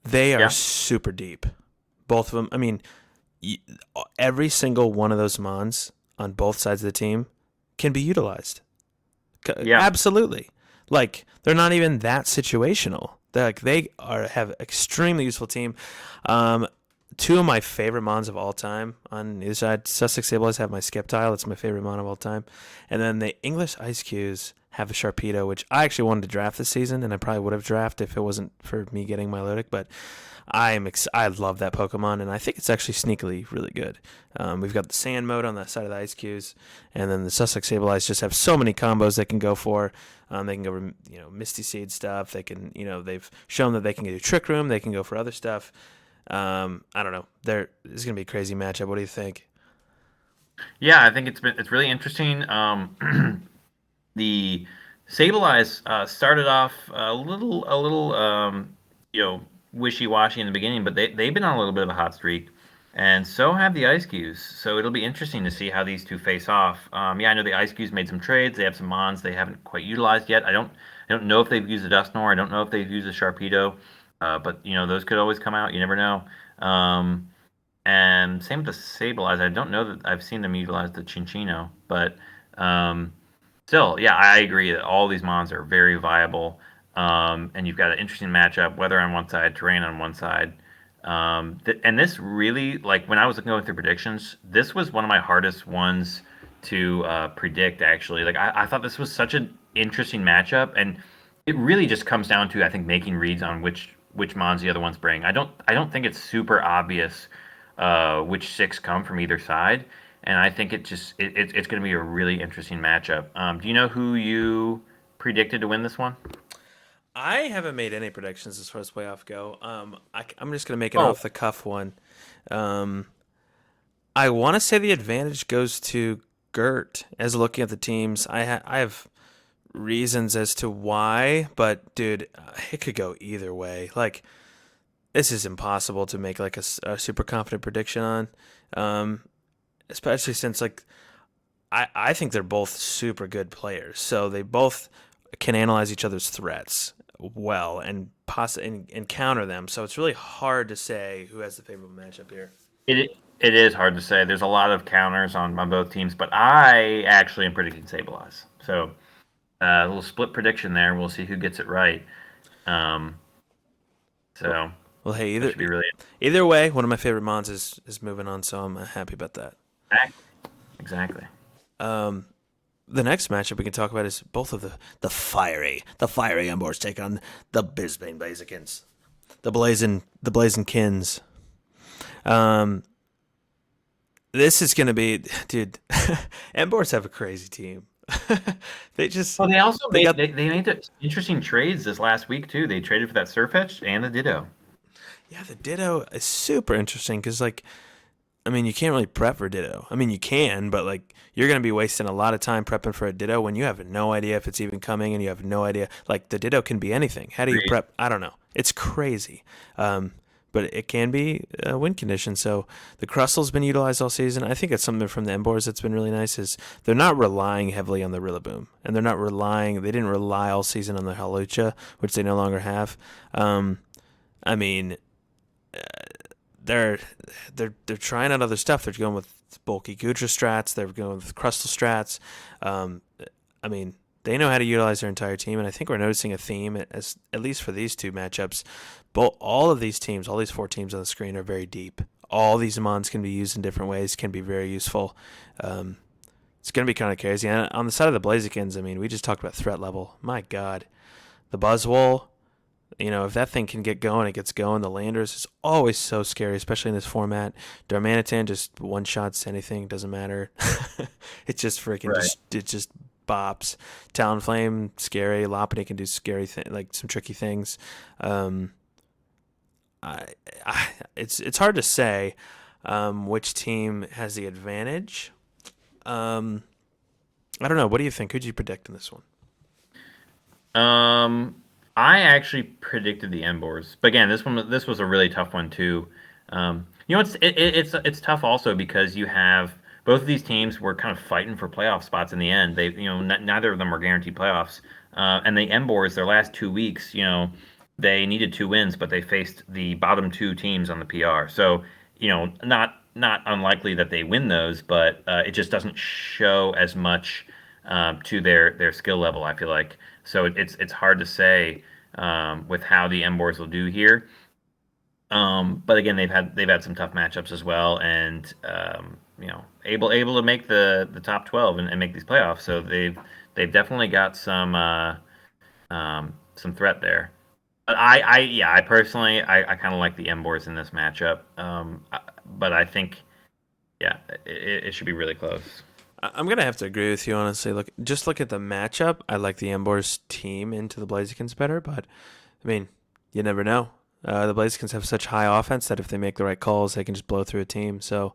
They are super deep. Both of them. I mean, every single one of those mons on both sides of the team can be utilized. Yeah. Absolutely. Like, they're not even that situational. Have extremely useful team. 2 of my favorite mons of all time on either side. Sussex Sableyes have my Skeptile. It's my favorite mon of all time. And then the English Ice Qs have a Sharpedo, which I actually wanted to draft this season, and I probably would have drafted if it wasn't for me getting Milotic. But I love that Pokemon, and I think it's actually sneakily really good. We've got the Sand mode on the side of the Ice Qs, and then the Sussex Sableyes just have so many combos they can go for. They can go, Misty Seed stuff. They can, they've shown that they can do Trick Room. They can go for other stuff. I don't know. This is gonna be a crazy matchup. What do you think? Yeah, I think it's really interesting. The Sableyes started off a little wishy-washy in the beginning, but they've been on a little bit of a hot streak, and so have the Ice Cubes. So it'll be interesting to see how these two face off. Yeah, I know the Ice Cubes made some trades. They have some mons they haven't quite utilized yet. I don't know if they've used a Dusknoir. I don't know if they've used a Sharpedo. But those could always come out. You never know. And same with the Sableyes. I don't know that I've seen them utilize the Chinchino, but still, yeah, I agree that all these mons are very viable. And you've got an interesting matchup, weather on one side, terrain on one side. And this really, like when I was going through predictions, this was one of my hardest ones to predict. Actually, like I thought this was such an interesting matchup, and it really just comes down to I think making reads on which mons the other ones bring. I don't think it's super obvious which six come from either side, and I think it's going to be a really interesting matchup. Do you know who you predicted to win this one? I haven't made any predictions as far as playoff go. I'm just gonna make an Oh, off the cuff one. Um, I want to say the advantage goes to Gert as looking at the teams. I have reasons as to why, but dude, it could go either way. Like this is impossible to make like a super confident prediction on, um, especially since like I think they're both super good players, so they both can analyze each other's threats well and and counter them. So it's really hard to say who has the favorable matchup here. it is hard to say. There's a lot of counters on both teams, but I actually am predicting Sableye. So a little split prediction there. We'll see who gets it right. Um, Well, so well, hey, that should be really either way, one of my favorite mons is moving on, so I'm happy about that. exactly. Um, the next matchup we can talk about is both of the fiery Embers take on the Bisbane Blazikins, the blazing Kins. Um, this is gonna be, dude. Embers have a crazy team. they just Well, they also they made got they made interesting trades this last week too. They traded for that Surfetch and the Ditto. yeah. The Ditto is super interesting because like I mean, you can't really prep for Ditto. I mean, you can, but like you're going to be wasting a lot of time prepping for a Ditto when you have no idea if it's even coming and you have no idea. Like the Ditto can be anything. How do you prep? I don't know. It's crazy. But it can be a win condition. So the Crustal's been utilized all season. I think it's something from the Embors that's been really nice is they're not relying heavily on the Rillaboom. And they're not relying, they didn't rely all season on the Halucha, which they no longer have. I mean, they're they're trying out other stuff. They're going with bulky Gutra strats. They're going with Crustal strats. Um, I mean, they know how to utilize their entire team, and I think we're noticing a theme as at least for these two matchups. Both all of these teams, all these four teams on the screen are very deep. All these mons can be used in different ways. Can be very useful. It's going to be kind of crazy. And on the side of the Blazikins, I mean, we just talked about threat level. My God, the Buzzwole, if that thing can get going, it gets going. The Landers is always so scary, especially in this format. Darmanitan just one shots anything, doesn't matter. It just freaking Right. it just bops. Talonflame, scary. Lopunny can do scary like some tricky things. Um, I, it's hard to say which team has the advantage. Um, I don't know. What do you think? Who'd you predict in this one? Um, I actually predicted the Embors, but again, this was a really tough one too. It's tough also because you have both of these teams were kind of fighting for playoff spots in the end. They neither of them were guaranteed playoffs. And the Embors, their last 2 weeks, they needed 2 wins, but they faced the bottom two teams on the PR. So not unlikely that they win those, but it just doesn't show as much to their skill level. I feel like so it's hard to say with how the Embors will do here. But again, they've had some tough matchups as well, and able to make the top 12 and make these playoffs. So they've definitely got some threat there. But I personally I kind of like the Embors in this matchup. But I think it should be really close. I'm gonna have to agree with you honestly. Look at the matchup. I like the Embers team into the Blazikins better, but I mean, you never know. The Blazikins have such high offense that if they make the right calls, they can just blow through a team. So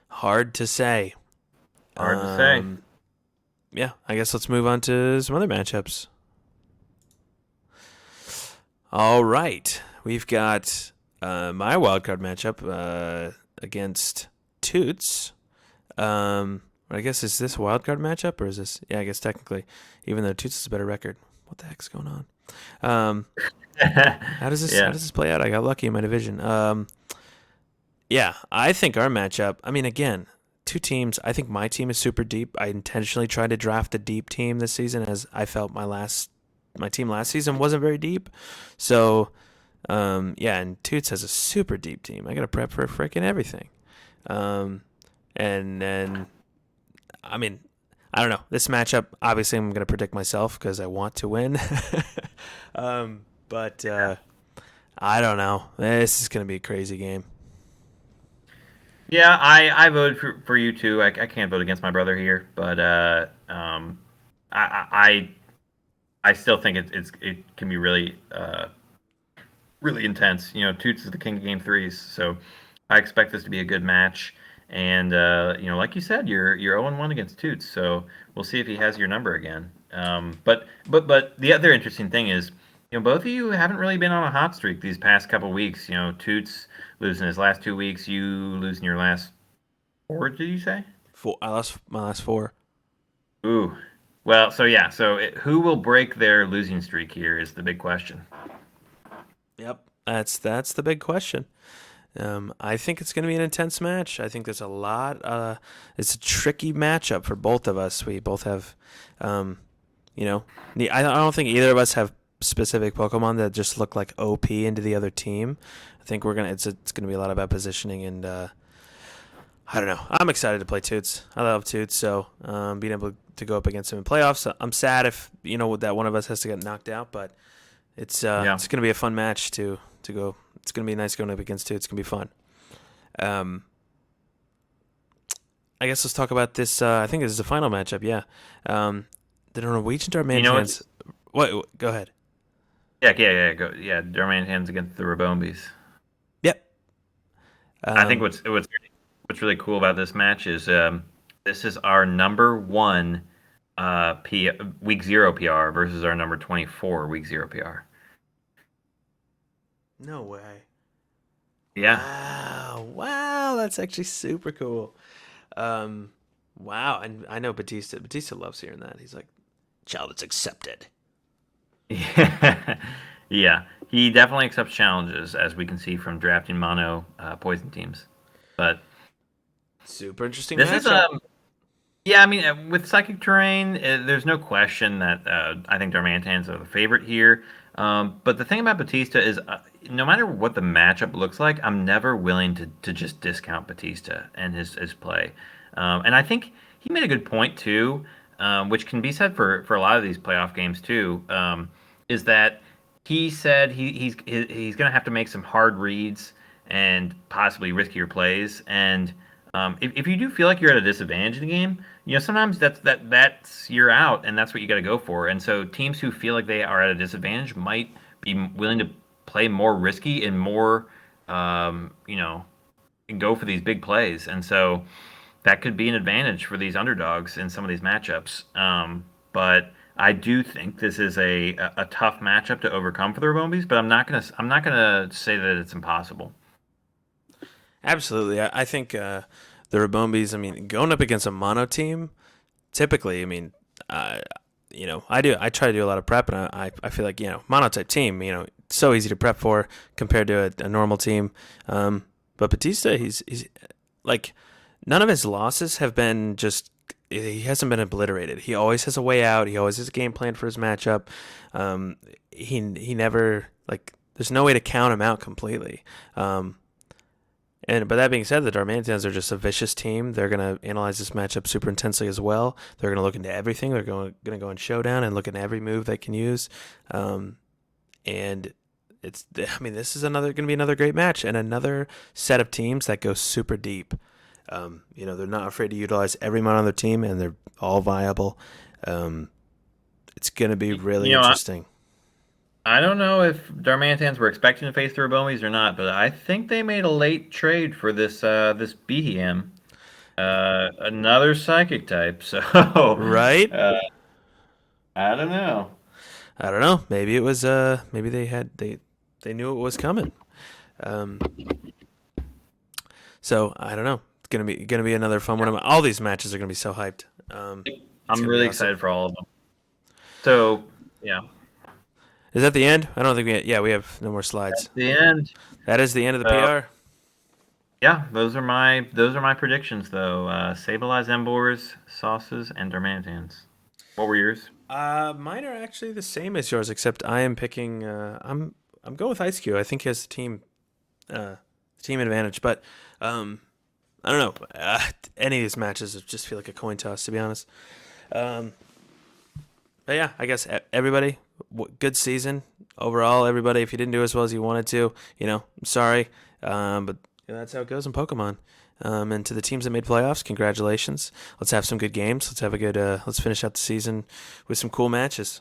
hard to say. Hard to say. Yeah, I guess let's move on to some other matchups. All right, we've got my wildcard matchup against Toots. I guess is this a wildcard matchup or is this? Yeah, I guess technically, even though Toots has a better record. What the heck's going on? How does this Yeah. how does this play out? I got lucky in my division. Yeah, I think our matchup. I mean, again, two teams. I think my team is super deep. I intentionally tried to draft a deep team this season, as I felt my team last season wasn't very deep. So, yeah, and Toots has a super deep team. I got to prep for freaking everything. And then, I mean, I don't know. This matchup, obviously, I'm going to predict myself because I want to win. But I don't know. This is going to be a crazy game. Yeah, I voted for you too. I can't vote against my brother here, but I I still think it can be really intense. You know, Toots is the king of game threes, so I expect this to be a good match. And like you said, you're 0-1 against Toots, so we'll see if he has your number again. But the other interesting thing is, both of you haven't really been on a hot streak these past couple weeks. Toots losing his last 2 weeks, you losing your last four. Did you say? I lost my last four. Ooh. Well, so yeah, who will break their losing streak here is the big question. Yep, that's the big question. I think it's going to be an intense match. I think there's a lot. It's a tricky matchup for both of us. We both have, um, I don't think either of us have specific Pokemon that just look like OP into the other team. I think it's gonna be a lot about positioning and I don't know. I'm excited to play Toots. I love Toots, so being able to go up against him in playoffs, I'm sad if that one of us has to get knocked out, but Yeah. it's gonna be a fun match to go. It's gonna be nice going up against Toots. It's gonna be fun. Um, I guess let's talk about this. I think this is the final matchup. Yeah, the Norwegian You know Darmanians. what's What? Go ahead. yeah, Darman hands against the Rabombies. Yep. I think Um, what's really cool about this match is this is our number one week zero PR versus our number 24 week zero PR. no way. Yeah. Wow, that's actually super cool. Um, wow, and I know Batista. Batista loves hearing that. He's like, "Child, it's accepted." Yeah. Yeah. He definitely accepts challenges, as we can see from drafting mono poison teams. But Super interesting this is matchup. yeah, I mean, with psychic terrain, there's no question that I think Darmantans are the favorite here. But the thing about Batista is, no matter what the matchup looks like, I'm never willing to just discount Batista and his play. And I think he made a good point too, which can be said for a lot of these playoff games too. Is that he said he's going to have to make some hard reads and possibly riskier plays. And if you do feel like you're at a disadvantage in the game, sometimes that's you're out, and that's what you got to go for. And so teams who feel like they are at a disadvantage might be willing to play more risky and more, and go for these big plays. And so that could be an advantage for these underdogs in some of these matchups. But I do think this is a tough matchup to overcome for the Rabombies, but I'm not gonna say that it's impossible. Absolutely, I think the Rabombis. I mean, going up against a mono team, typically, I mean, uh, I try to do a lot of prep, and I feel like mono type team, so easy to prep for compared to a normal team. But Batista, he's like none of his losses have been just. He hasn't been obliterated. He always has a way out. He always has a game plan for his matchup. He never like. There's no way to count him out completely. But that being said, the Darmanians are just a vicious team. They're going to analyze this matchup super intensely as well. They're going to look into everything. They're going to go in showdown and look at every move they can use. And this is going to be another great match and another set of teams that go super deep. They're not afraid to utilize everyone on their team, and they're all viable. It's going to be really You know, interesting. I don't know if Darmantans were expecting to face the Rabomies or not, but I think they made a late trade for this Behem. Another psychic type. So Right? I don't know. I don't know. Maybe it was maybe they knew it was coming. Um, so I don't know. It's gonna be another fun one. All these matches are gonna be so hyped. It's I'm gonna be really awesome. excited for all of them. So yeah, Is that the end? I don't think we have no more that's slides. the end. That is the end of the Uh, PR. yeah, those are my predictions though. Sableye Embors, Sauces, and Darmantans. What were yours? Mine are actually the same as yours, except I am picking. I'm going with Ice Cube. I think he has the team advantage, but I don't know. Any of these matches just feel like a coin toss, to be honest. Um, but yeah, I guess everybody, good season overall. Everybody, if you didn't do as well as you wanted to, I'm sorry. But Yeah, that's how it goes in Pokemon. And to the teams that made playoffs, congratulations. Let's have some good games. Let's have a good. Let's finish out the season with some cool matches.